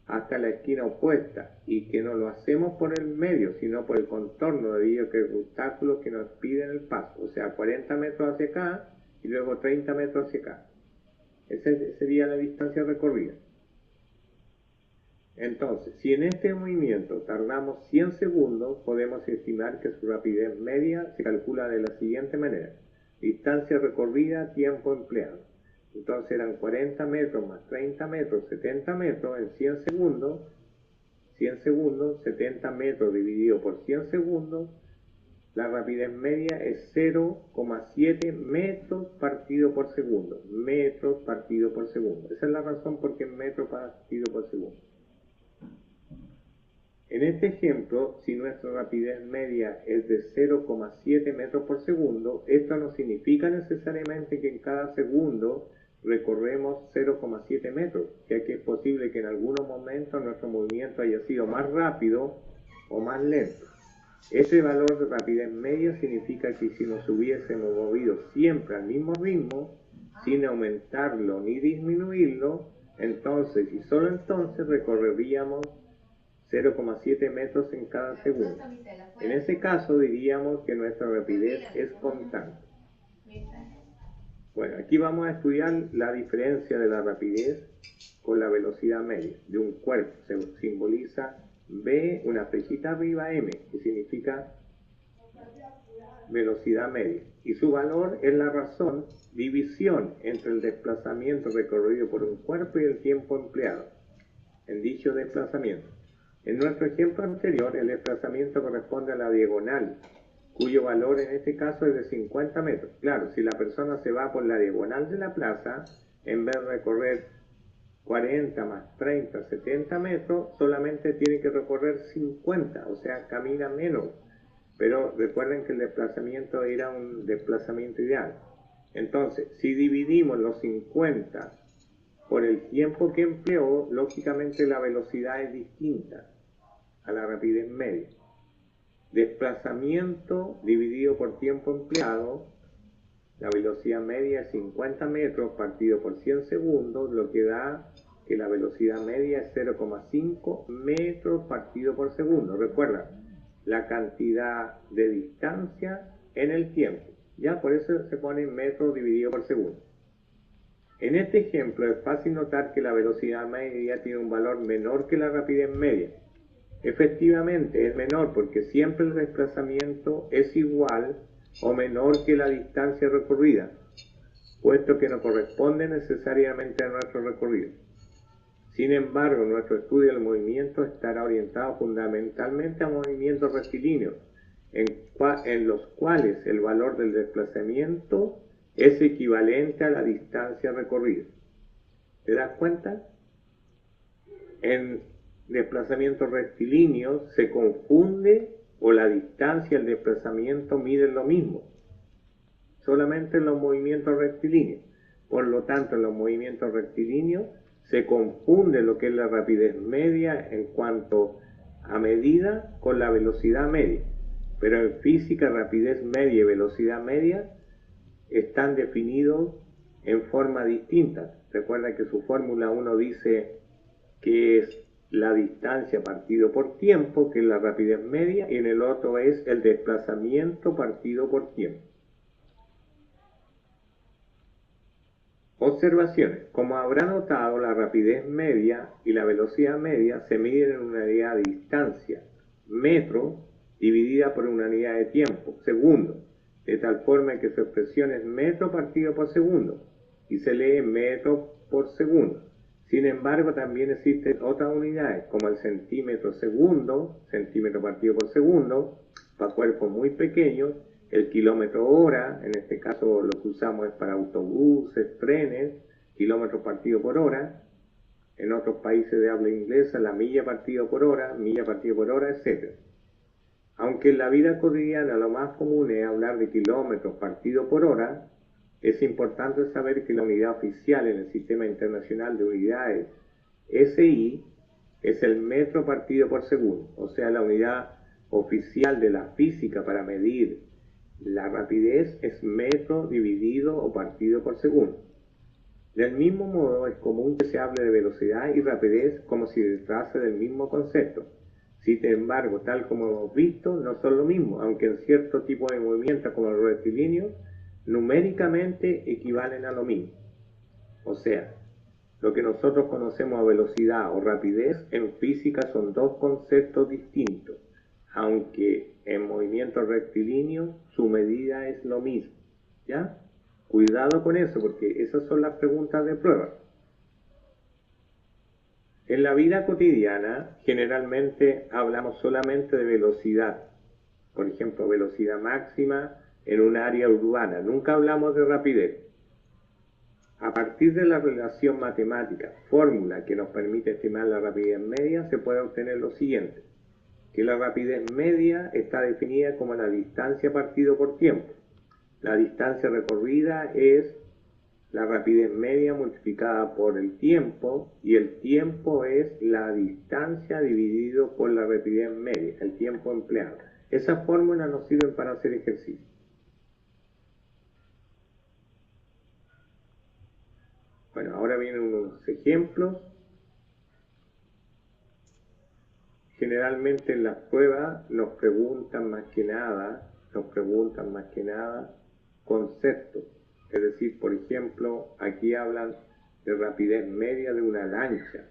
hasta la esquina opuesta y que no lo hacemos por el medio, sino por el contorno debido a que hay obstáculos que nos piden el paso, o sea, 40 metros hacia acá y luego 30 metros hacia acá. Esa sería la distancia recorrida. Entonces, si en este movimiento tardamos 100 segundos, podemos estimar que su rapidez media se calcula de la siguiente manera. Distancia recorrida, tiempo empleado. Entonces eran 40 metros más 30 metros, 70 metros en 100 segundos. 100 segundos, 70 metros dividido por 100 segundos. La rapidez media es 0,7 metros partido por segundo. Metros partido por segundo. Esa es la razón por qué metro partido por segundo. En este ejemplo, si nuestra rapidez media es de 0,7 metros por segundo, esto no significa necesariamente que en cada segundo recorremos 0,7 metros, ya que es posible que en algunos momentos nuestro movimiento haya sido más rápido o más lento. Ese valor de rapidez media significa que si nos hubiésemos movido siempre al mismo ritmo, sin aumentarlo ni disminuirlo, entonces y solo entonces recorreríamos 0,7 metros en cada segundo. En ese caso diríamos que nuestra rapidez es constante. Bueno, aquí vamos a estudiar la diferencia de la rapidez con la velocidad media de un cuerpo. Se simboliza V, una flechita arriba, M, que significa velocidad media. Y su valor es la razón, división entre el desplazamiento recorrido por un cuerpo y el tiempo empleado en dicho desplazamiento. En nuestro ejemplo anterior, el desplazamiento corresponde a la diagonal, cuyo valor en este caso es de 50 metros. Claro, si la persona se va por la diagonal de la plaza, en vez de recorrer 40 más 30, 70 metros, solamente tiene que recorrer 50, o sea, camina menos. Pero recuerden que el desplazamiento era un desplazamiento ideal. Entonces, si dividimos los 50 por el tiempo que empleó, lógicamente la velocidad es distinta a la rapidez media. Desplazamiento dividido por tiempo empleado, la velocidad media es 50 metros partido por 100 segundos, lo que da que la velocidad media es 0,5 metros partido por segundo. Recuerda, la cantidad de distancia en el tiempo. Ya por eso se pone metros dividido por segundo. En este ejemplo es fácil notar que la velocidad media tiene un valor menor que la rapidez media. Efectivamente es menor porque siempre el desplazamiento es igual o menor que la distancia recorrida, puesto que no corresponde necesariamente a nuestro recorrido. Sin embargo, nuestro estudio del movimiento estará orientado fundamentalmente a movimientos rectilíneos, en los cuales el valor del desplazamiento es equivalente a la distancia recorrida. ¿Te das cuenta? En desplazamientos rectilíneos se confunde o la distancia y el desplazamiento miden lo mismo, solamente en los movimientos rectilíneos. Por lo tanto, en los movimientos rectilíneos se confunde lo que es la rapidez media en cuanto a medida con la velocidad media. pero en física rapidez media y velocidad media están definidos en forma distinta. Recuerda que su fórmula 1 dice que es la distancia partido por tiempo, que es la rapidez media, y en el otro es el desplazamiento partido por tiempo. Observaciones. Como habrá notado, la rapidez media y la velocidad media se miden en una unidad de distancia, metro, dividida por una unidad de tiempo, segundo, de tal forma que su expresión es metro partido por segundo, y se lee metro por segundo. Sin embargo, también existen otras unidades, como el centímetro segundo, centímetro partido por segundo, para cuerpos muy pequeños, el kilómetro hora, en este caso lo que usamos es para autobuses, trenes, kilómetros partido por hora. En otros países de habla inglesa, la milla partido por hora, etc. Aunque en la vida cotidiana lo más común es hablar de kilómetros partido por hora, es importante saber que la unidad oficial en el Sistema Internacional de Unidades, SI, es el metro partido por segundo, o sea, la unidad oficial de la física para medir la rapidez es metro dividido o partido por segundo. Del mismo modo, es común que se hable de velocidad y rapidez como si se tratase del mismo concepto. Sin embargo, tal como hemos visto, no son lo mismo, aunque en cierto tipo de movimientos como el rectilíneo, numéricamente equivalen a lo mismo. O sea, lo que nosotros conocemos a velocidad o rapidez en física son dos conceptos distintos, aunque en movimiento rectilíneo su medida es lo mismo. ¿Ya? Cuidado con eso, porque esas son las preguntas de prueba. En la vida cotidiana, generalmente hablamos solamente de velocidad. Por ejemplo, velocidad máxima en un área urbana. Nunca hablamos de rapidez. A partir de la relación matemática, fórmula que nos permite estimar la rapidez media, se puede obtener lo siguiente: que la rapidez media está definida como la distancia partido por tiempo. La distancia recorrida es la rapidez media multiplicada por el tiempo, y el tiempo es la distancia dividido por la rapidez media, el tiempo empleado. Esas fórmulas nos sirven para hacer ejercicio. Bueno, ahora vienen unos ejemplos. Generalmente en las pruebas nos preguntan más que nada conceptos. Es decir, por ejemplo, aquí hablan de rapidez media de una lancha,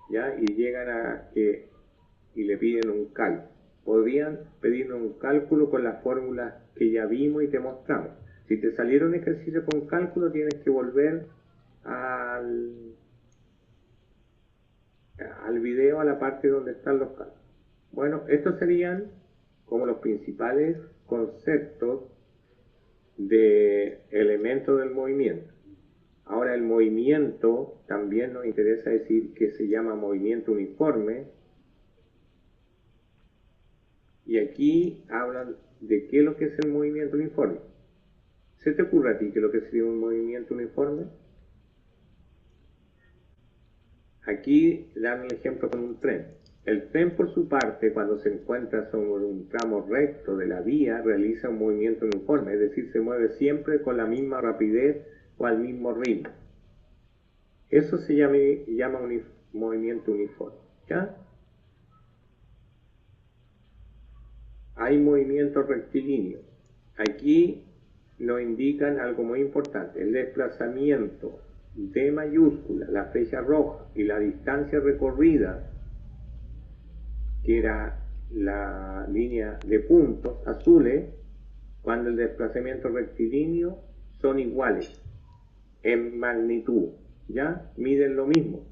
¿ya? Y llegan a que y le piden un cálculo. Podrían pedirnos un cálculo con las fórmulas que ya vimos y te mostramos. Si te salieron ejercicios con cálculo, tienes que volver al video, a la parte donde están los cálculos. Bueno, estos serían como los principales conceptos de elementos del movimiento. Ahora, el movimiento también nos interesa decir que se llama movimiento uniforme, y aquí hablan de qué es lo que es el movimiento uniforme. ¿Se te ocurre a ti qué es lo que sería un movimiento uniforme? Aquí dan el ejemplo con un tren. El tren, por su parte, cuando se encuentra sobre un tramo recto de la vía, realiza un movimiento uniforme, es decir, se mueve siempre con la misma rapidez o al mismo ritmo. Eso se llama movimiento uniforme. ¿Ya? Hay movimientos rectilíneos. Aquí nos indican algo muy importante: el desplazamiento de mayúscula, la flecha roja, y la distancia recorrida, que era la línea de puntos azules, cuando el desplazamiento rectilíneo son iguales en magnitud, ¿ya? Miden lo mismo.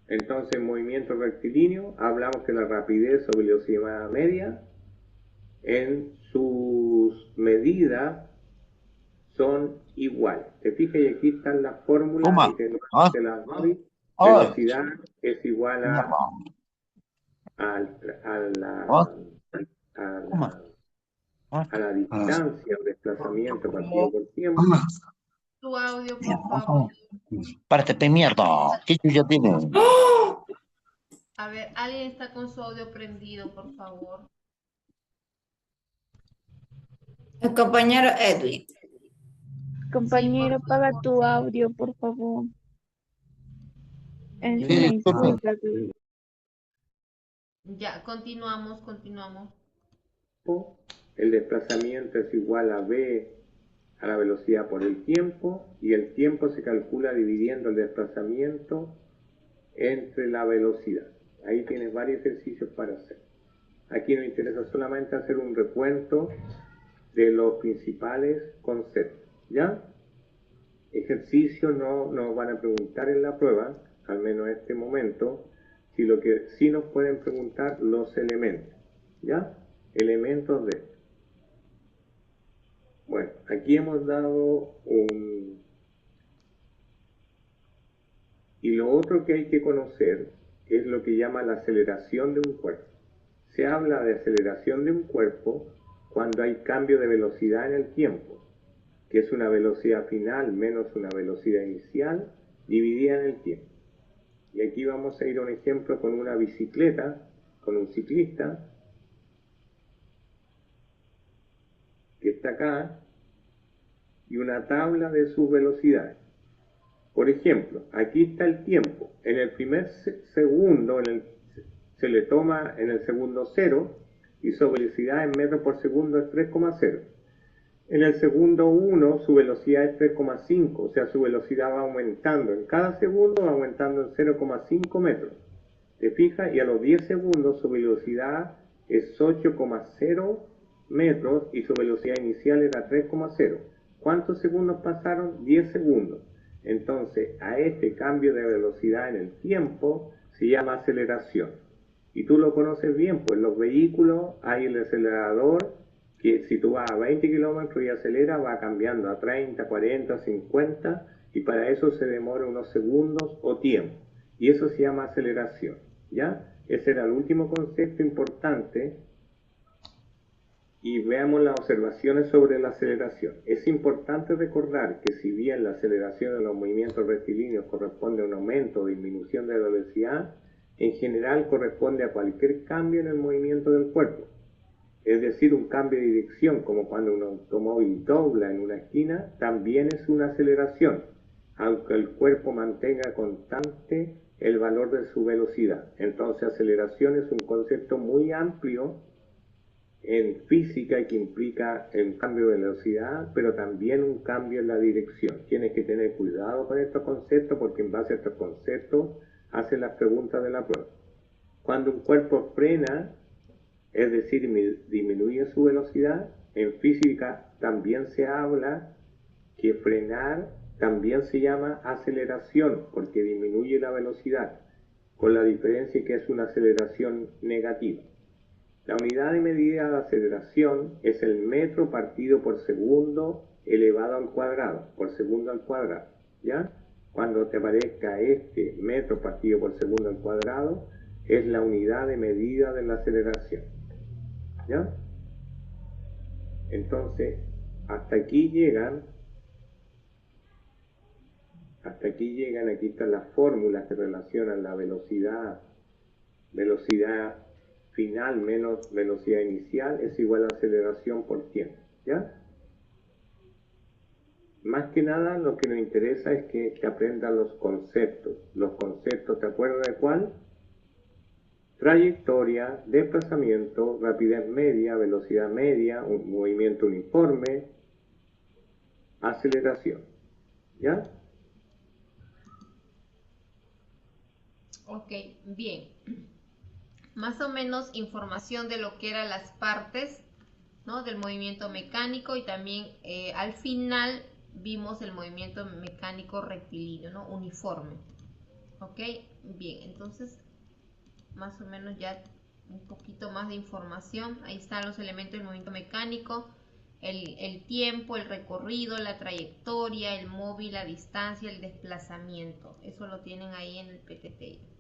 Entonces, en movimiento rectilíneo hablamos que la rapidez o velocidad media en sus medidas son iguales. Te fijas, y aquí están las fórmulas de la velocidad es igual a la distancia o desplazamiento partido por tiempo. Tu audio, por favor. Pártete mierda. ¿Qué ya tiene? A ver, alguien está con su audio prendido, por favor. El compañero Edwin. Compañero, por paga favor, tu sí. audio, por favor. Es Sí, una disculpe. insulta. Ya, continuamos. El desplazamiento es igual a v a la velocidad por el tiempo, y el tiempo se calcula dividiendo el desplazamiento entre la velocidad. Ahí tienes varios ejercicios para hacer. Aquí nos interesa solamente hacer un recuento de los principales conceptos, ¿ya? Ejercicio no nos van a preguntar en la prueba, al menos en este momento, si lo que sí nos pueden preguntar los elementos, ¿ya? Elementos de. Bueno, aquí hemos dado un. Y lo otro que hay que conocer es lo que llama la aceleración de un cuerpo. Se habla de aceleración de un cuerpo cuando hay cambio de velocidad en el tiempo, que es una velocidad final menos una velocidad inicial dividida en el tiempo. Y aquí vamos a ir a un ejemplo con una bicicleta, con un ciclista que está acá y una tabla de sus velocidades. Por ejemplo, aquí está el tiempo. En el primer segundo se le toma en el segundo 0 y su velocidad en metros por segundo es 3,0. En el segundo 1 su velocidad es 3,5, o sea, su velocidad va aumentando. En cada segundo va aumentando en 0,5 metros. ¿Te fijas? Y a los 10 segundos su velocidad es 8,0 metros y su velocidad inicial era 3,0. ¿Cuántos segundos pasaron? 10 segundos. Entonces, a este cambio de velocidad en el tiempo se llama aceleración. Y tú lo conoces bien, pues en los vehículos hay el acelerador que si tú vas a 20 kilómetros y acelera, va cambiando a 30, 40, 50, y para eso se demora unos segundos o tiempo. Y eso se llama aceleración, ¿ya? Ese era el último concepto importante. Y veamos las observaciones sobre la aceleración. Es importante recordar que si bien la aceleración de los movimientos rectilíneos corresponde a un aumento o disminución de la velocidad, en general corresponde a cualquier cambio en el movimiento del cuerpo. Es decir, un cambio de dirección, como cuando un automóvil dobla en una esquina, también es una aceleración, aunque el cuerpo mantenga constante el valor de su velocidad. Entonces, aceleración es un concepto muy amplio en física que implica un cambio de velocidad, pero también un cambio en la dirección. Tienes que tener cuidado con estos conceptos porque en base a estos conceptos hacen las preguntas de la prueba. Cuando un cuerpo frena, es decir, disminuye su velocidad, en física también se habla que frenar también se llama aceleración porque disminuye la velocidad, con la diferencia que es una aceleración negativa. La unidad de medida de aceleración es el metro partido por segundo elevado al cuadrado, por segundo al cuadrado, ¿ya? Cuando te aparezca este metro partido por segundo al cuadrado, es la unidad de medida de la aceleración, ¿ya? Entonces, hasta aquí llegan, aquí están las fórmulas que relacionan la velocidad final menos velocidad inicial es igual a aceleración por tiempo, ¿ya? Más que nada lo que nos interesa es que aprendan los conceptos. Los conceptos, ¿te acuerdas de cuál? Trayectoria, desplazamiento, rapidez media, velocidad media, un movimiento uniforme, aceleración, ¿ya? Ok, bien. Más o menos información de lo que eran las partes, ¿no?, del movimiento mecánico, y también al final vimos el movimiento mecánico rectilíneo, ¿no?, uniforme. Ok, bien, entonces más o menos ya un poquito más de información. Ahí están los elementos del movimiento mecánico, el tiempo, el recorrido, la trayectoria, el móvil, la distancia, el desplazamiento. Eso lo tienen ahí en el PTT.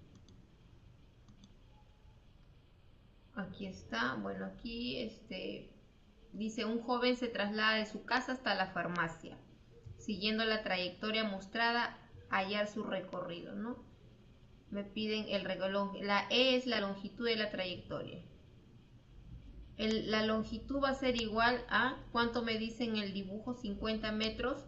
Aquí está, bueno, aquí dice: un joven se traslada de su casa hasta la farmacia, siguiendo la trayectoria mostrada, hallar su recorrido, ¿no? Me piden la E es la longitud de la trayectoria. La longitud va a ser igual a, ¿cuánto me dice en el dibujo? 50 metros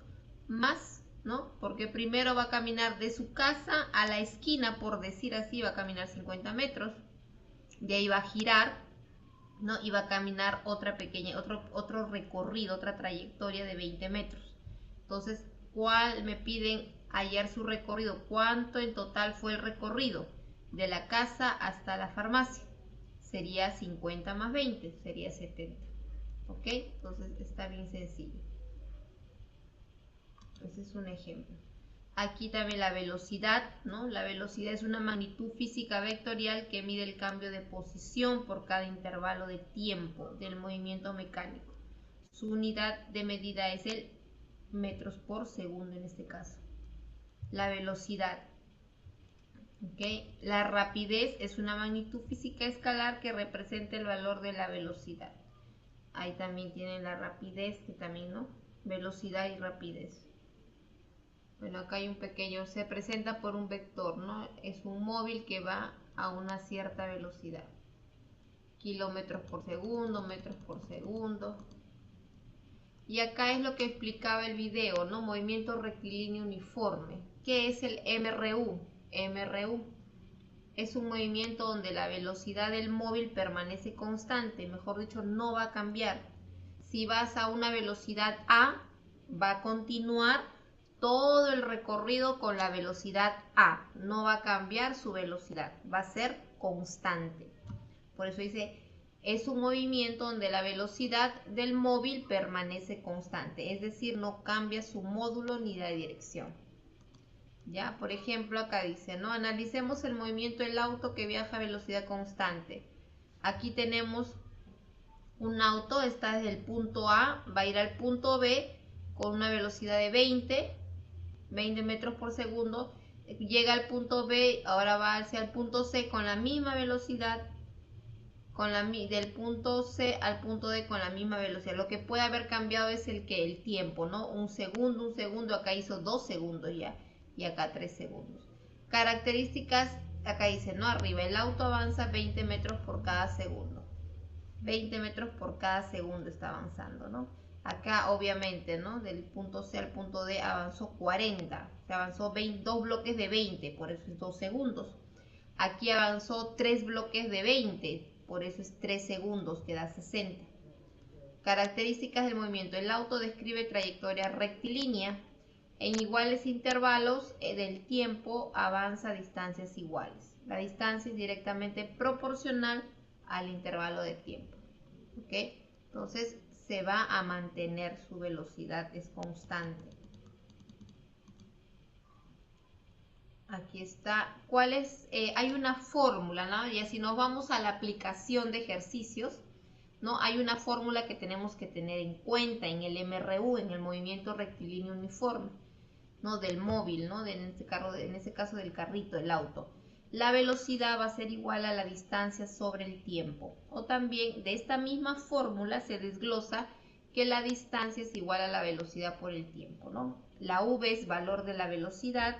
más, ¿no? Porque primero va a caminar de su casa a la esquina, por decir así, va a caminar 50 metros. De ahí va a girar, ¿no? Y va a caminar otra pequeña, otro recorrido, otra trayectoria de 20 metros. Entonces, ¿cuál me piden hallar su recorrido? ¿Cuánto en total fue el recorrido? De la casa hasta la farmacia. Sería 50 más 20, sería 70. ¿Ok? Entonces está bien sencillo. Ese es un ejemplo. Aquí también la velocidad, ¿no? La velocidad es una magnitud física vectorial que mide el cambio de posición por cada intervalo de tiempo del movimiento mecánico. Su unidad de medida es el metros por segundo en este caso. La velocidad. ¿Okay? La rapidez es una magnitud física escalar que representa el valor de la velocidad. Ahí también tienen la rapidez, que también, ¿no? Velocidad y rapidez. Bueno, acá hay un pequeño, se presenta por un vector, ¿no? Es un móvil que va a una cierta velocidad. Kilómetros por segundo, metros por segundo. Y acá es lo que explicaba el video, ¿no? Movimiento rectilíneo uniforme. ¿Qué es el MRU? MRU es un movimiento donde la velocidad del móvil permanece constante, mejor dicho, no va a cambiar. Si vas a una velocidad A, va a continuar todo el recorrido con la velocidad A, no va a cambiar su velocidad, va a ser constante. Por eso dice, es un movimiento donde la velocidad del móvil permanece constante, es decir, no cambia su módulo ni la dirección. Ya, por ejemplo, acá dice, ¿no? Analicemos el movimiento del auto que viaja a velocidad constante. Aquí tenemos un auto, está desde el punto A, va a ir al punto B con una velocidad de 20 metros por segundo. Llega al punto B, ahora va hacia el punto C con la misma velocidad, del punto C al punto D con la misma velocidad. Lo que puede haber cambiado es el tiempo, ¿no? Un segundo, acá hizo 2 segundos ya. Y acá 3 segundos. Características, acá dice, ¿no? Arriba, el auto avanza 20 metros por cada segundo. 20 metros por cada segundo está avanzando, ¿no? Acá, obviamente, ¿no? Del punto C al punto D avanzó 40. Se avanzó 2 bloques de 20, por eso es 2 segundos. Aquí avanzó 3 bloques de 20, por eso es 3 segundos, que da 60. Características del movimiento. El auto describe trayectoria rectilínea. En iguales intervalos del tiempo avanza a distancias iguales. La distancia es directamente proporcional al intervalo de tiempo. ¿Ok? Entonces se va a mantener su velocidad, es constante. Aquí está. ¿Cuál es? Hay una fórmula, ¿no? Y si nos vamos a la aplicación de ejercicios, ¿no? Hay una fórmula que tenemos que tener en cuenta en el MRU, en el movimiento rectilíneo uniforme, ¿no? Del móvil, ¿no? En este caso del carrito, el auto. La velocidad va a ser igual a la distancia sobre el tiempo. O también de esta misma fórmula se desglosa que la distancia es igual a la velocidad por el tiempo, ¿no? La V es valor de la velocidad,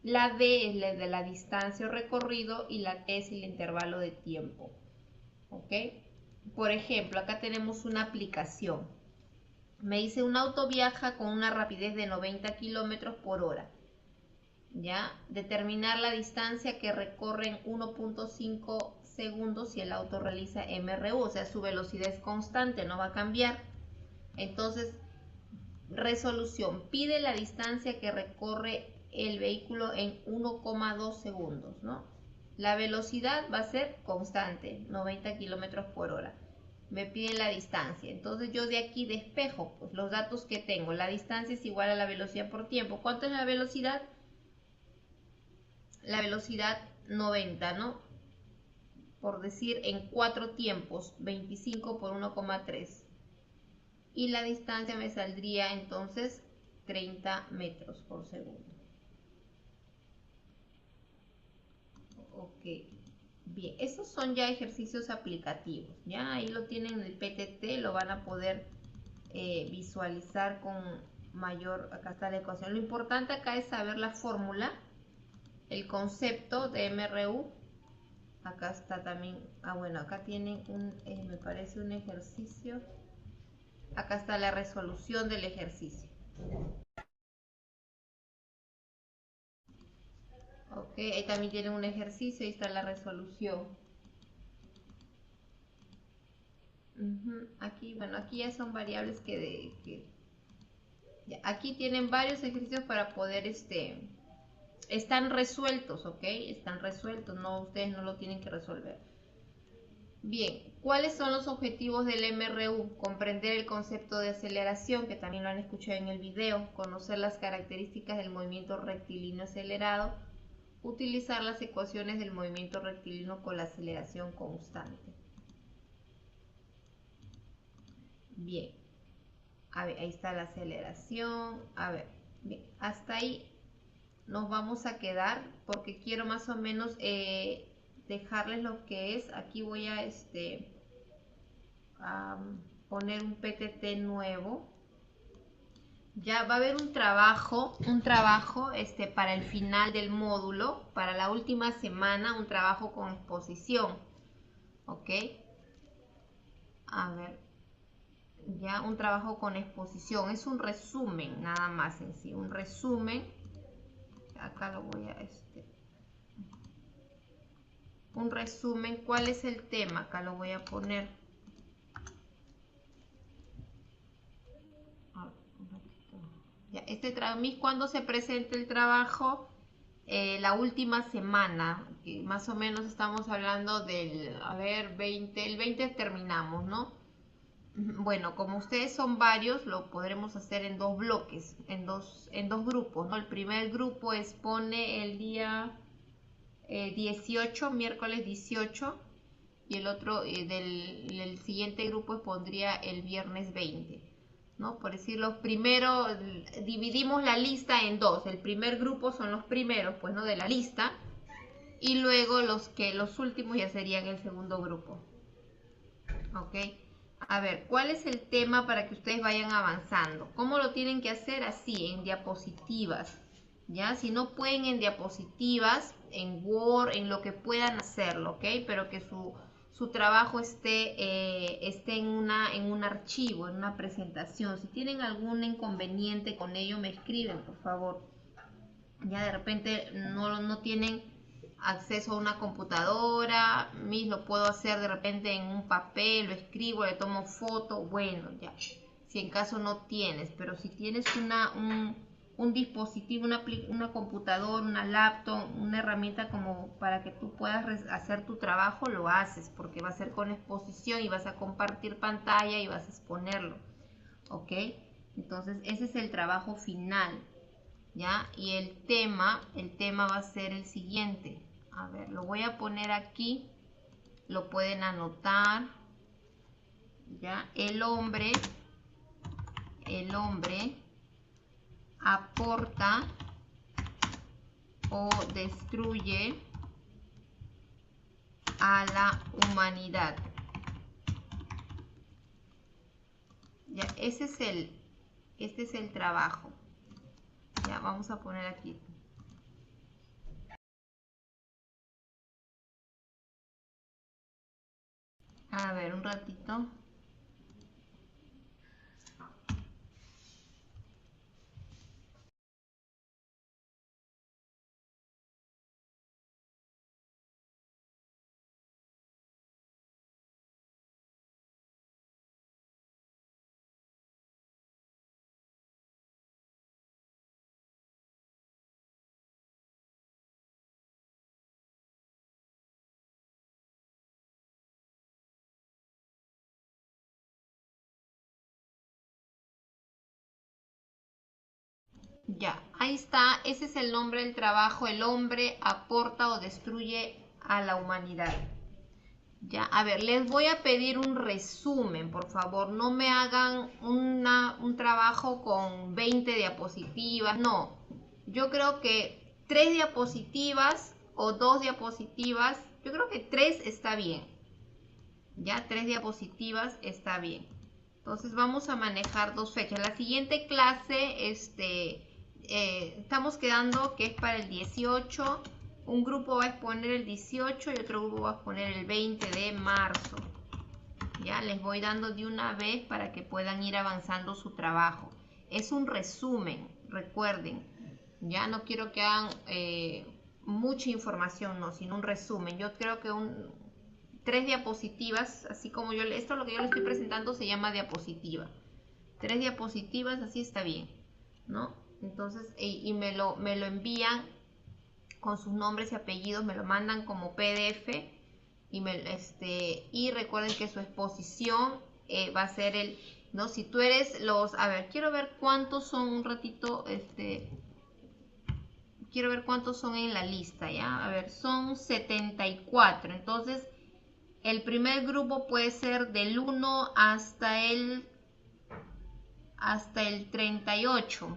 la D es la de la distancia o recorrido y la T es el intervalo de tiempo. ¿Ok? Por ejemplo, acá tenemos una aplicación. Me dice, un auto viaja con una rapidez de 90 kilómetros por hora. ¿Ya? Determinar la distancia que recorre en 1.5 segundos si el auto realiza MRU, o sea, su velocidad es constante, no va a cambiar. Entonces, resolución, pide la distancia que recorre el vehículo en 1,2 segundos, ¿no? La velocidad va a ser constante, 90 kilómetros por hora. Me piden la distancia, entonces yo de aquí despejo pues, los datos que tengo. La distancia es igual a la velocidad por tiempo. ¿Cuánto es la velocidad? La velocidad 90, ¿no? Por decir en 4 tiempos, 25 por 1,3. Y la distancia me saldría entonces 30 metros por segundo. Ok. Bien, estos son ya ejercicios aplicativos, ya ahí lo tienen en el PTT, lo van a poder visualizar con mayor, acá está la ecuación. Lo importante acá es saber la fórmula el concepto de MRU. Acá está también, bueno, acá tienen me parece un ejercicio. Acá está la resolución del ejercicio. Ok, ahí también tienen un ejercicio, ahí está la resolución. Aquí, bueno, aquí ya son variables ya, aquí tienen varios ejercicios para poder, están resueltos, ok, están resueltos, no, ustedes no lo tienen que resolver. Bien, ¿cuáles son los objetivos del MRU? Comprender el concepto de aceleración, que también lo han escuchado en el video, conocer las características del movimiento rectilíneo acelerado, utilizar las ecuaciones del movimiento rectilíneo con la aceleración constante. Bien, a ver, ahí está la aceleración. A ver, bien, hasta ahí nos vamos a quedar porque quiero más o menos dejarles lo que es. Aquí voy a poner un PTT nuevo. Ya va a haber un trabajo para el final del módulo, para la última semana, un trabajo con exposición. ¿Ok? A ver, ya un trabajo con exposición. Es un resumen nada más en sí, un resumen. Acá lo voy a... un resumen. ¿Cuál es el tema? Acá lo voy a poner. Ya, ¿cuándo se presenta el trabajo? La última semana, que más o menos estamos hablando del, a ver, el 20 terminamos, ¿no? Bueno, como ustedes son varios, lo podremos hacer en dos bloques, en dos grupos, ¿no? El primer grupo expone el día 18, miércoles 18, y el otro, el siguiente grupo expondría el viernes 20. ¿No? Por decirlo, primero dividimos la lista en dos. El primer grupo son los primeros, pues, ¿no? De la lista, y luego los últimos ya serían el segundo grupo. ¿Ok? A ver, ¿cuál es el tema para que ustedes vayan avanzando? ¿Cómo lo tienen que hacer? Así, en diapositivas. ¿Ya? Si no pueden en diapositivas, en Word, en lo que puedan hacerlo, ¿ok? Pero que su trabajo esté en un archivo, en una presentación. Si tienen algún inconveniente con ello, me escriben, por favor. Ya de repente no tienen acceso a una computadora, lo puedo hacer de repente en un papel, lo escribo, le tomo foto, bueno, ya. Si en caso no tienes, pero si tienes un dispositivo, una computadora, una laptop, una herramienta como para que tú puedas hacer tu trabajo, lo haces, porque va a ser con exposición y vas a compartir pantalla y vas a exponerlo, ¿ok? Entonces ese es el trabajo final, ¿ya? Y el tema va a ser el siguiente. A ver, lo voy a poner aquí, lo pueden anotar, ¿ya? El hombre aporta o destruye a la humanidad. Ya, este es el trabajo. Ya, vamos a poner aquí. A ver, un ratito. Ya, ahí está, ese es el nombre del trabajo, el hombre aporta o destruye a la humanidad. Ya, a ver, les voy a pedir un resumen, por favor, no me hagan un trabajo con 20 diapositivas, no. Yo creo que 3 diapositivas o 2 diapositivas, yo creo que 3 está bien. Ya, 3 diapositivas está bien. Entonces vamos a manejar 2 fechas. La siguiente clase, estamos quedando que es para el 18 un grupo va a exponer el 18 y otro grupo va a exponer el 20 de marzo. Ya les voy dando de una vez para que puedan ir avanzando su trabajo. Es un resumen, recuerden. Ya no quiero que hagan mucha información, no, sino un resumen. Yo creo que 3 diapositivas, así como esto lo que yo le estoy presentando se llama diapositiva. 3 diapositivas, así está bien, ¿no? Entonces, y me lo envían con sus nombres y apellidos, me lo mandan como PDF y recuerden que su exposición va a ser ¿no? Si tú eres a ver, quiero ver cuántos son un ratito, quiero ver cuántos son en la lista, ¿ya? A ver, son 74, entonces el primer grupo puede ser del 1 hasta el 38.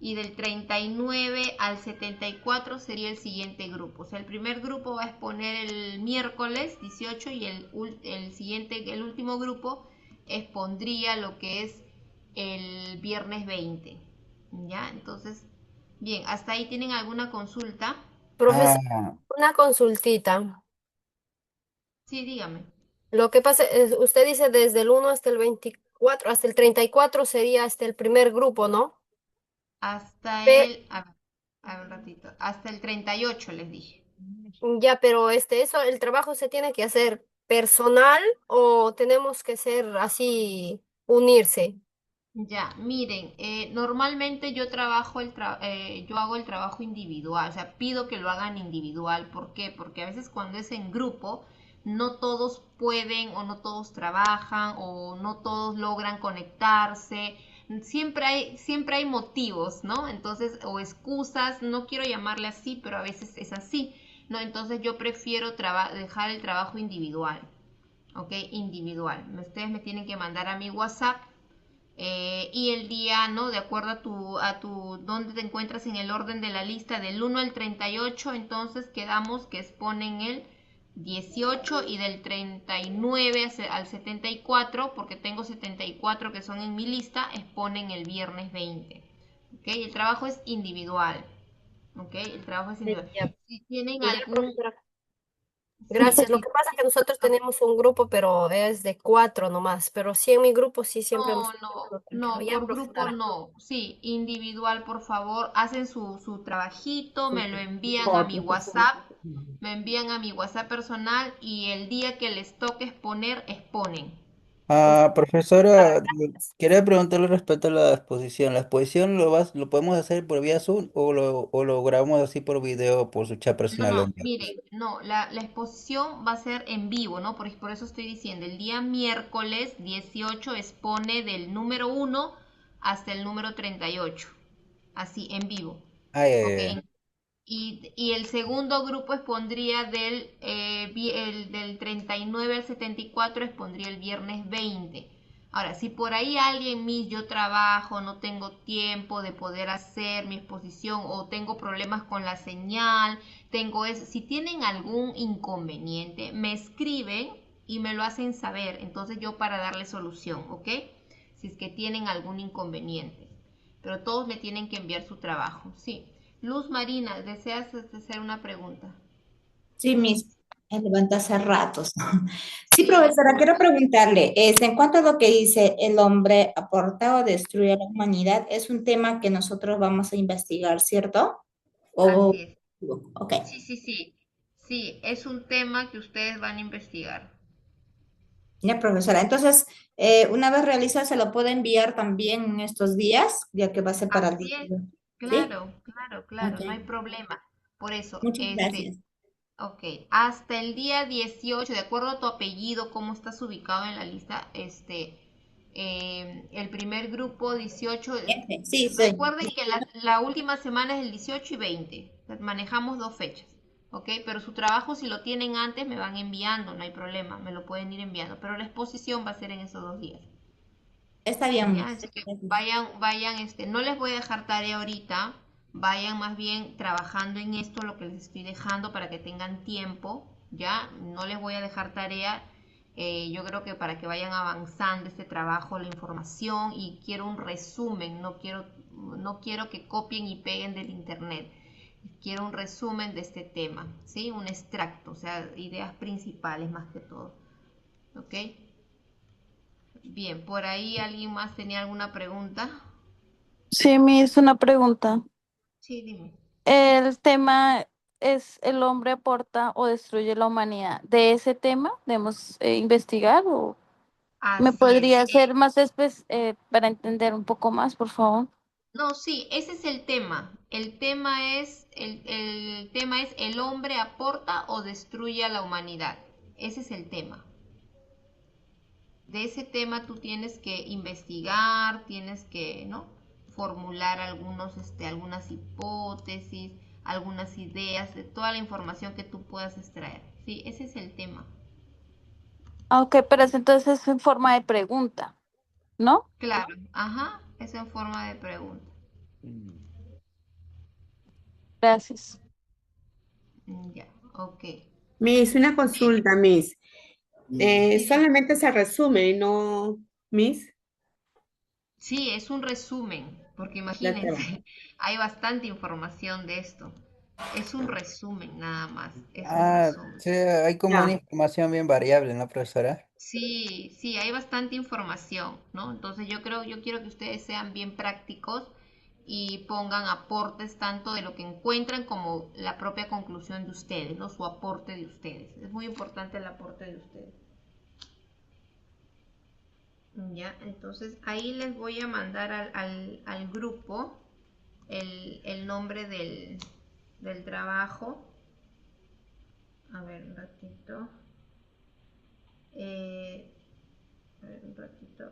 Y del 39 al 74 sería el siguiente grupo. O sea, el primer grupo va a exponer el miércoles 18 y el último grupo expondría lo que es el viernes 20. ¿Ya? Entonces, bien, ¿hasta ahí tienen alguna consulta? Profesor, una consultita. Sí, dígame. Lo que pasa es, usted dice desde el 1 hasta el 24, hasta el 34 sería el primer grupo, ¿no? Hasta Pe- a ver un ratito, hasta el 38 les dije. Ya, pero eso, el trabajo se tiene que hacer personal o tenemos que ser así, unirse. Ya, miren, normalmente yo yo hago el trabajo individual, o sea, pido que lo hagan individual. ¿Por qué? Porque a veces cuando es en grupo, no todos pueden o no todos trabajan o no todos logran conectarse. Siempre hay motivos, ¿no? Entonces, o excusas, no quiero llamarle así, pero a veces es así, ¿no? Entonces yo prefiero dejar el trabajo individual, ¿ok? Individual. Ustedes me tienen que mandar a mi WhatsApp y el día, ¿no? De acuerdo a tu dónde te encuentras en el orden de la lista del 1 al 38, entonces quedamos que exponen el 18 y del 39 al 74, porque tengo 74 que son en mi lista, exponen el viernes 20. ¿Ok? El trabajo es individual. ¿Ok? El trabajo es individual. Ya. Si tienen Ya, algún... profesora. Gracias. Lo Sí, que pasa es que nosotros tenemos un grupo, pero es de 4 nomás. Pero sí, en mi grupo sí siempre hemos tenido tranquilo. no, Ya, por grupo profesora. no. Sí, individual, por favor. Hacen su trabajito, me lo envían a mi WhatsApp, me envían a mi WhatsApp personal y el día que les toque exponer, exponen. Profesora, quería preguntarle respecto a la exposición. ¿La exposición lo podemos hacer por vía Zoom o lo grabamos así por video por su chat personal? No, miren, no, la exposición va a ser en vivo, ¿no? Por eso estoy diciendo, el día miércoles 18 expone del número 1 hasta el número 38, así, en vivo. Ah, ya, Ok, ya, ya. y el segundo grupo expondría del 39 al 74, expondría el viernes 20. Ahora, si por ahí alguien, yo trabajo, no tengo tiempo de poder hacer mi exposición o tengo problemas con la señal, si tienen algún inconveniente, me escriben y me lo hacen saber. Entonces yo para darle solución, ¿ok? Si es que tienen algún inconveniente. Pero todos me tienen que enviar su trabajo, sí. Luz Marina, ¿deseas hacer una pregunta? Sí, me levanté hace ratos. Sí, profesora, quiero preguntarle, en cuanto a lo que dice el hombre aporta o destruye a la humanidad, es un tema que nosotros vamos a investigar, ¿cierto? O, Así es. ok, Sí, sí, sí. Sí, es un tema que ustedes van a investigar. ya, profesora. Entonces, una vez realizado, ¿se lo puede enviar también en estos días, ya que va a ser para el Así es. 18? ¿Sí? Claro, claro, Ok, claro, no hay problema. Por eso, muchas gracias. ok, hasta el día 18, de acuerdo a tu apellido, cómo estás ubicado en la lista, el primer grupo 18, Sí, sí. recuerden que la última semana es el 18 y 20, manejamos 2 fechas, ok, pero su trabajo si lo tienen antes me van enviando, no hay problema, me lo pueden ir enviando, pero la exposición va a ser en esos 2 días. Está bien, Ya, Miss. así que vayan, no les voy a dejar tarea ahorita, vayan más bien trabajando en esto, lo que les estoy dejando para que tengan tiempo, ya, no les voy a dejar tarea, yo creo que para que vayan avanzando este trabajo, la información, y quiero un resumen, no quiero que copien y peguen del internet. Quiero un resumen de este tema, ¿sí? Un extracto, o sea, ideas principales más que todo. ¿Ok? Bien, por ahí alguien más tenía alguna pregunta. Sí, me hizo una pregunta. Sí, dime. El tema es ¿el hombre aporta o destruye la humanidad? ¿De ese tema debemos investigar o me Así es. podría hacer más para entender un poco más, por favor? No, sí, ese es el tema. El tema es, el tema es ¿el hombre aporta o destruye a la humanidad? Ese es el tema. De ese tema tú tienes que investigar, tienes que, ¿no? Formular algunas hipótesis, algunas ideas, de toda la información que tú puedas extraer. Sí, ese es el tema. Ok, pero entonces es en forma de pregunta, ¿no? Claro, ajá, es en forma de pregunta. Gracias. Ya, ok. Miss, una consulta, Miss. Sí, Solamente se resume, ¿no, Miss? sí, es un resumen, porque Ya te va. imagínense, hay bastante información de esto. Es un resumen nada más, es un Ah, resumen. sí, hay como una Ya. información bien variable, ¿no, profesora? Sí, sí, hay bastante información, ¿no? Entonces yo quiero que ustedes sean bien prácticos y pongan aportes tanto de lo que encuentran como la propia conclusión de ustedes, ¿no? Su aporte de ustedes. Es muy importante el aporte de ustedes. Ya, entonces ahí les voy a mandar al grupo el nombre del trabajo. A ver, un ratito. Eh, a ver, un ratito.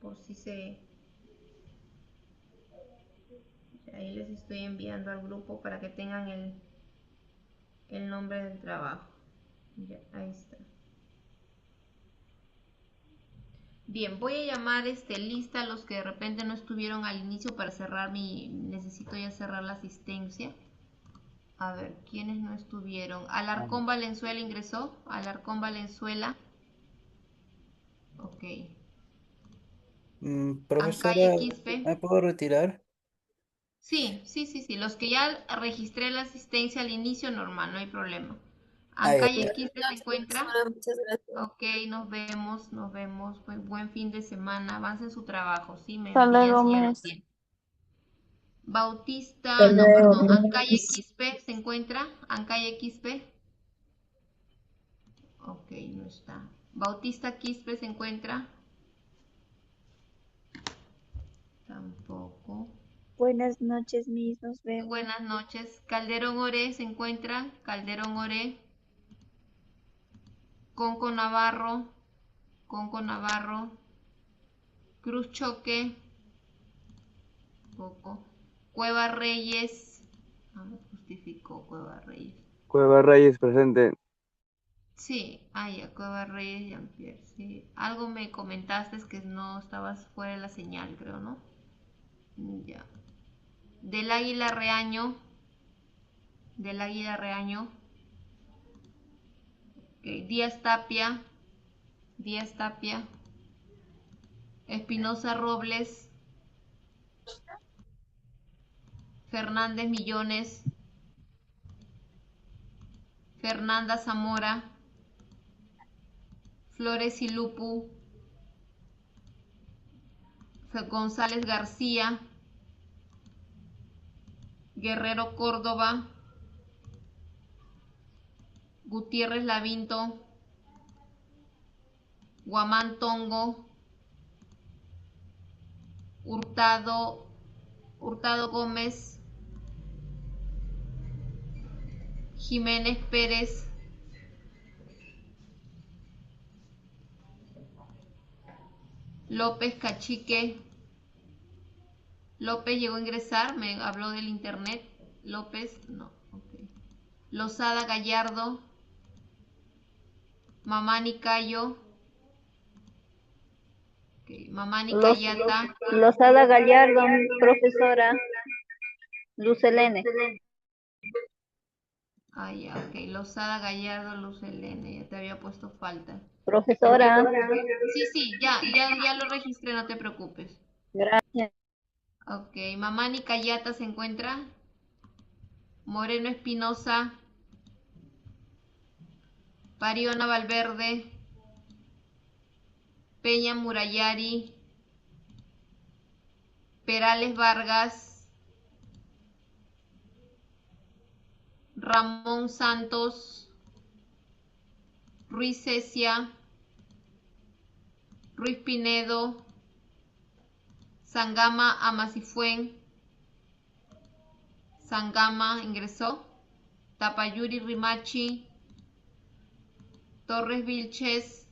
Por si se... Ahí les estoy enviando al grupo para que tengan el nombre del trabajo. Ya, ahí está. Bien, voy a llamar lista a los que de repente no estuvieron al inicio para cerrar necesito ya cerrar la asistencia. A ver, ¿quiénes no estuvieron? Alarcón Valenzuela ingresó. Alarcón Valenzuela. Ok. Ancaya Profesora, Quispe. ¿me puedo retirar? Sí, sí, sí, sí. Los que ya registré la asistencia al inicio, normal, no hay problema. Ay, Ancaya Quispe se encuentra. Muchas gracias. Ok, nos vemos, nos vemos. Buen fin de semana. Avancen su trabajo, ¿sí? Me Hasta envían luego, si ya lo Miss. tienen. Bautista, Hasta no, luego, perdón. Ancaya Miss. Quispe se encuentra. Ancaya Quispe. Ok, no está. Bautista Quispe se encuentra. Tampoco. Buenas noches, Miss. Nos vemos. Buenas noches. Calderón Oré se encuentra. Calderón Oré. Conco Navarro. Conco Navarro. Cruz Choque. Poco. Cueva Reyes. Ah, me justificó Cueva Reyes. Cueva Reyes presente. Sí, ya, Cueva Reyes, Jean-Pierre, sí. Algo me comentaste es que no estabas fuera de la señal, creo, ¿no? Ya. Del Águila Reaño. Del Águila Reaño. Ok, Díaz Tapia. Díaz Tapia. Espinosa Robles. Fernández Millones. Fernanda Zamora. Flores y Lupu. González García. Guerrero Córdoba. Gutiérrez Lavinto. Guamán Tongo. Hurtado Gómez. Jiménez Pérez. López Cachique. López llegó a ingresar, me habló del internet. López, no, ok. Lozada Gallardo. Mamani Cayo. Okay. Mamani Cayata. Lozada Gallardo, profesora Luz Helene. Ya, ok. Lozada Gallardo, Luz Helene, ya te había puesto falta. Profesora. Sí, sí, ya lo registré, no te preocupes. Gracias. Ok, Mamani Cayata se encuentra. Moreno Espinosa, Pariona Valverde, Peña Murayari, Perales Vargas, Ramón Santos, Ruiz Cecia, Ruiz Pinedo, Sangama Amasifuen, Sangama ingresó, Tapayuri Rimachi, Torres Vilches,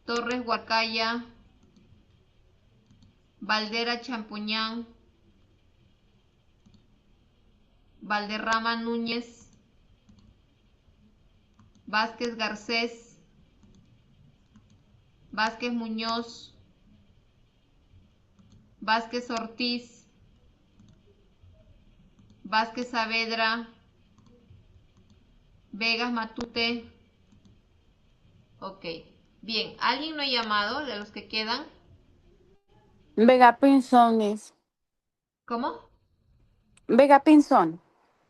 Torres Huacaya, Valdera Champuñán, Valderrama Núñez, Vázquez Garcés, Vázquez Muñoz, Vázquez Ortiz, Vázquez Saavedra, Vegas Matute. Ok, bien, ¿alguien no ha llamado de los que quedan? Vega Pinzón, Miss. ¿Cómo? Vega Pinzón,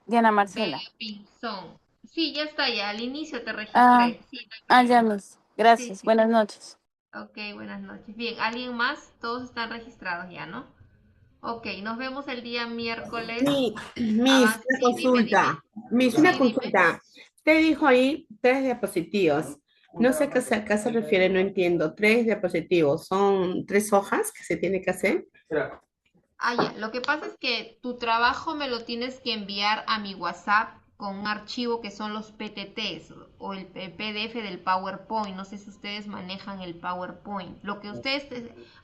Diana Marcela. Vega Pinzón. Sí, ya está, ya al inicio te Ah, registré. Sí, no hay ya, problema. Miss. Sí, Gracias. sí. Buenas noches. Ok, buenas noches. Bien, ¿alguien más? Todos están registrados ya, ¿no? Ok, nos vemos el día miércoles. Miss, una Sí, dime, dime. consulta. Miss, una Sí, dime. consulta. Usted dijo ahí 3 diapositivos. No sé a qué se refiere, no entiendo. 3 diapositivos. ¿Son 3 hojas que se tiene que hacer? Ah, ya. Lo que pasa es que tu trabajo me lo tienes que enviar a mi WhatsApp con un archivo que son los PTTs o el PDF del PowerPoint. No sé si ustedes manejan el PowerPoint. Lo que ustedes,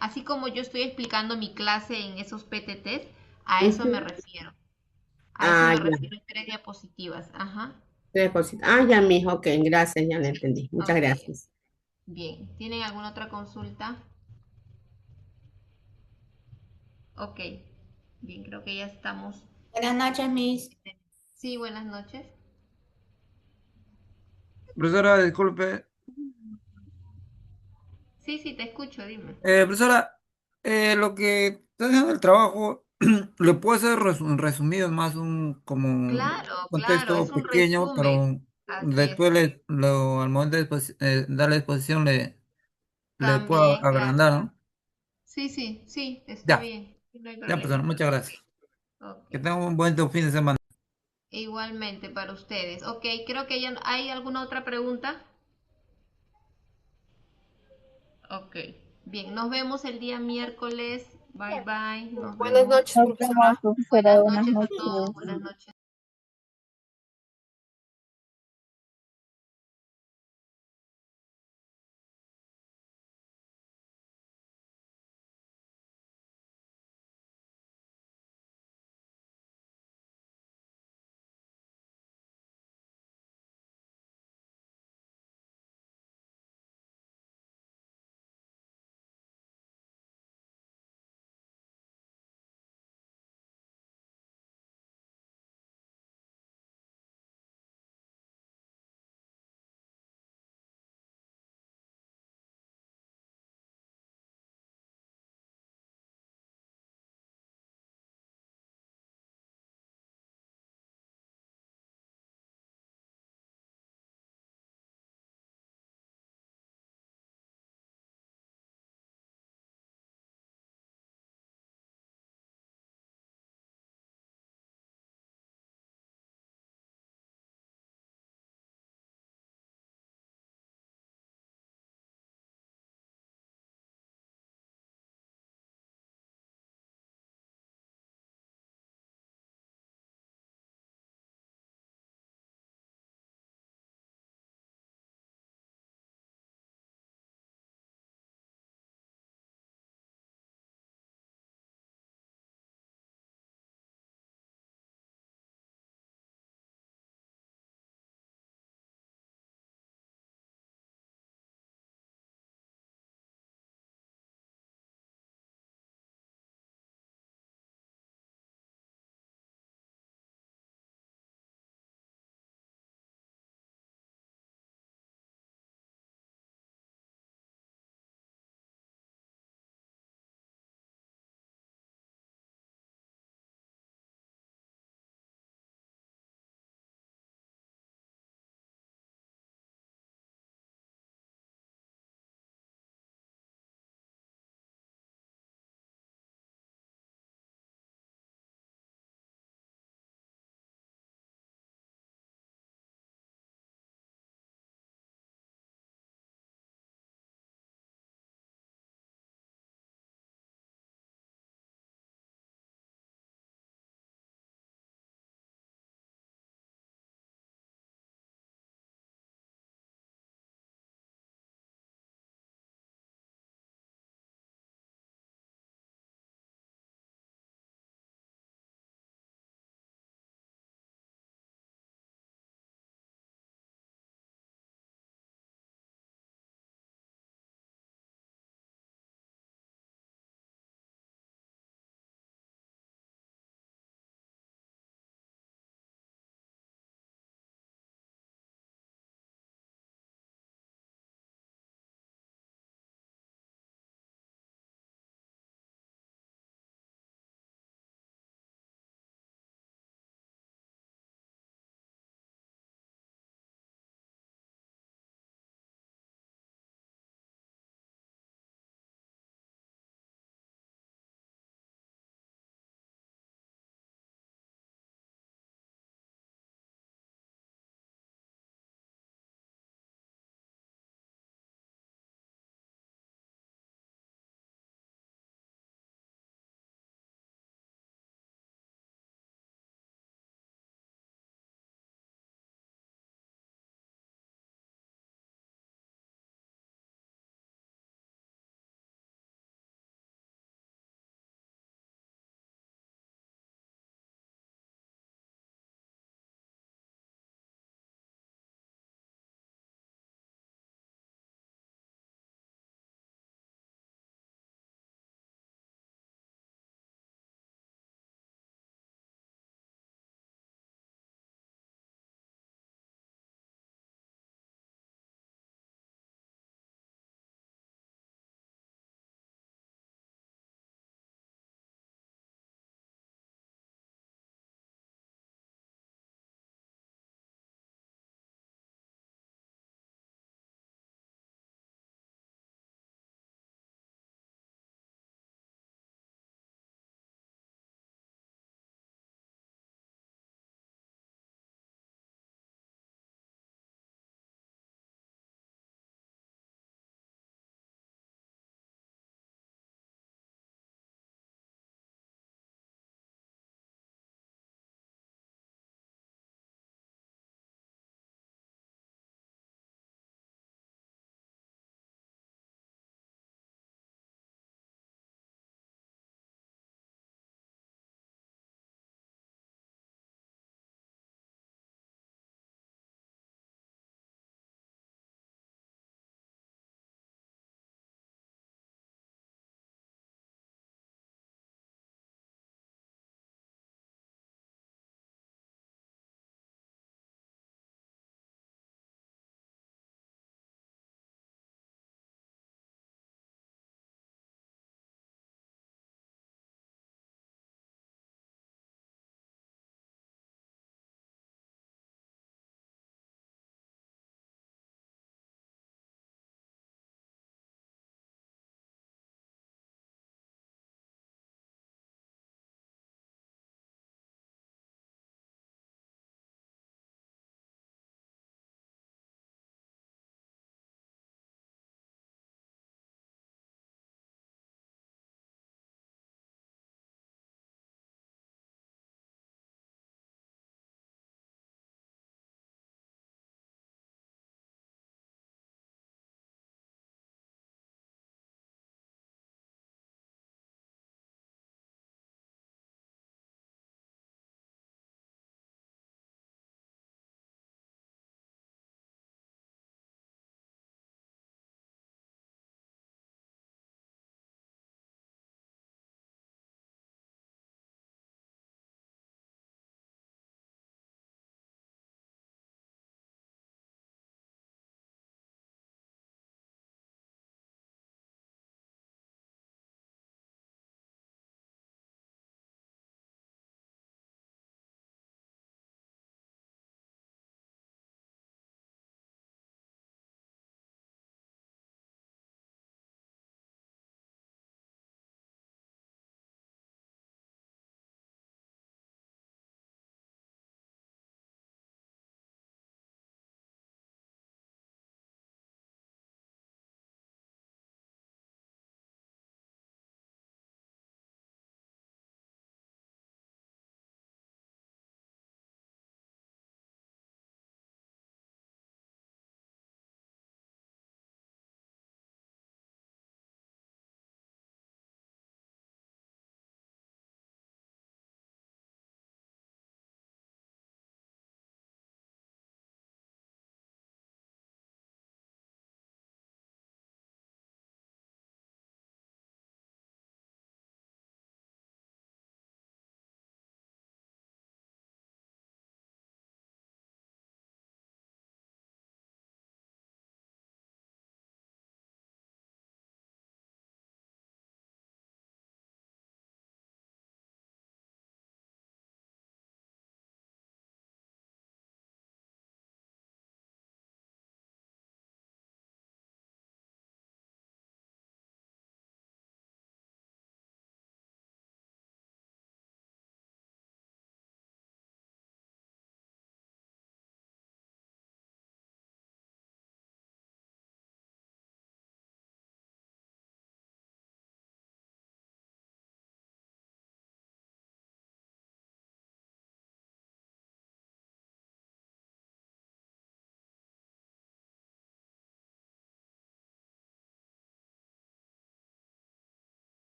así como yo estoy explicando mi clase en esos PTTs, a eso me refiero. A eso Ah, me ya. refiero en 3 diapositivas. Ajá. 3 diapositivas. Ah, ya, mijo. Ok, gracias, ya lo entendí. Muchas Ok. gracias. Bien. ¿Tienen alguna otra consulta? Ok. Bien, creo que ya estamos. Buenas noches, Miss. Sí, buenas noches. Profesora, disculpe. Sí, sí, te escucho, dime. Profesora, lo que está haciendo el trabajo, ¿le puedo hacer resumido en más como un Claro, claro, contexto es un pequeño, resumen. pero Así es. después al momento de dar la exposición le puedo También, claro. agrandar, ¿no? Sí, sí, sí, está Ya, bien. No hay ya, profesora, problema. muchas gracias. Ok. Que tengan un buen fin de semana. Igualmente para ustedes. Ok, creo que ya hay alguna otra pregunta. Ok. Bien, nos vemos el día miércoles. Bye bye. Nos Buenas vemos. noches, Nos vemos, profesora. profesora. Buenas Buenas noches a noches. todos. Buenas noches.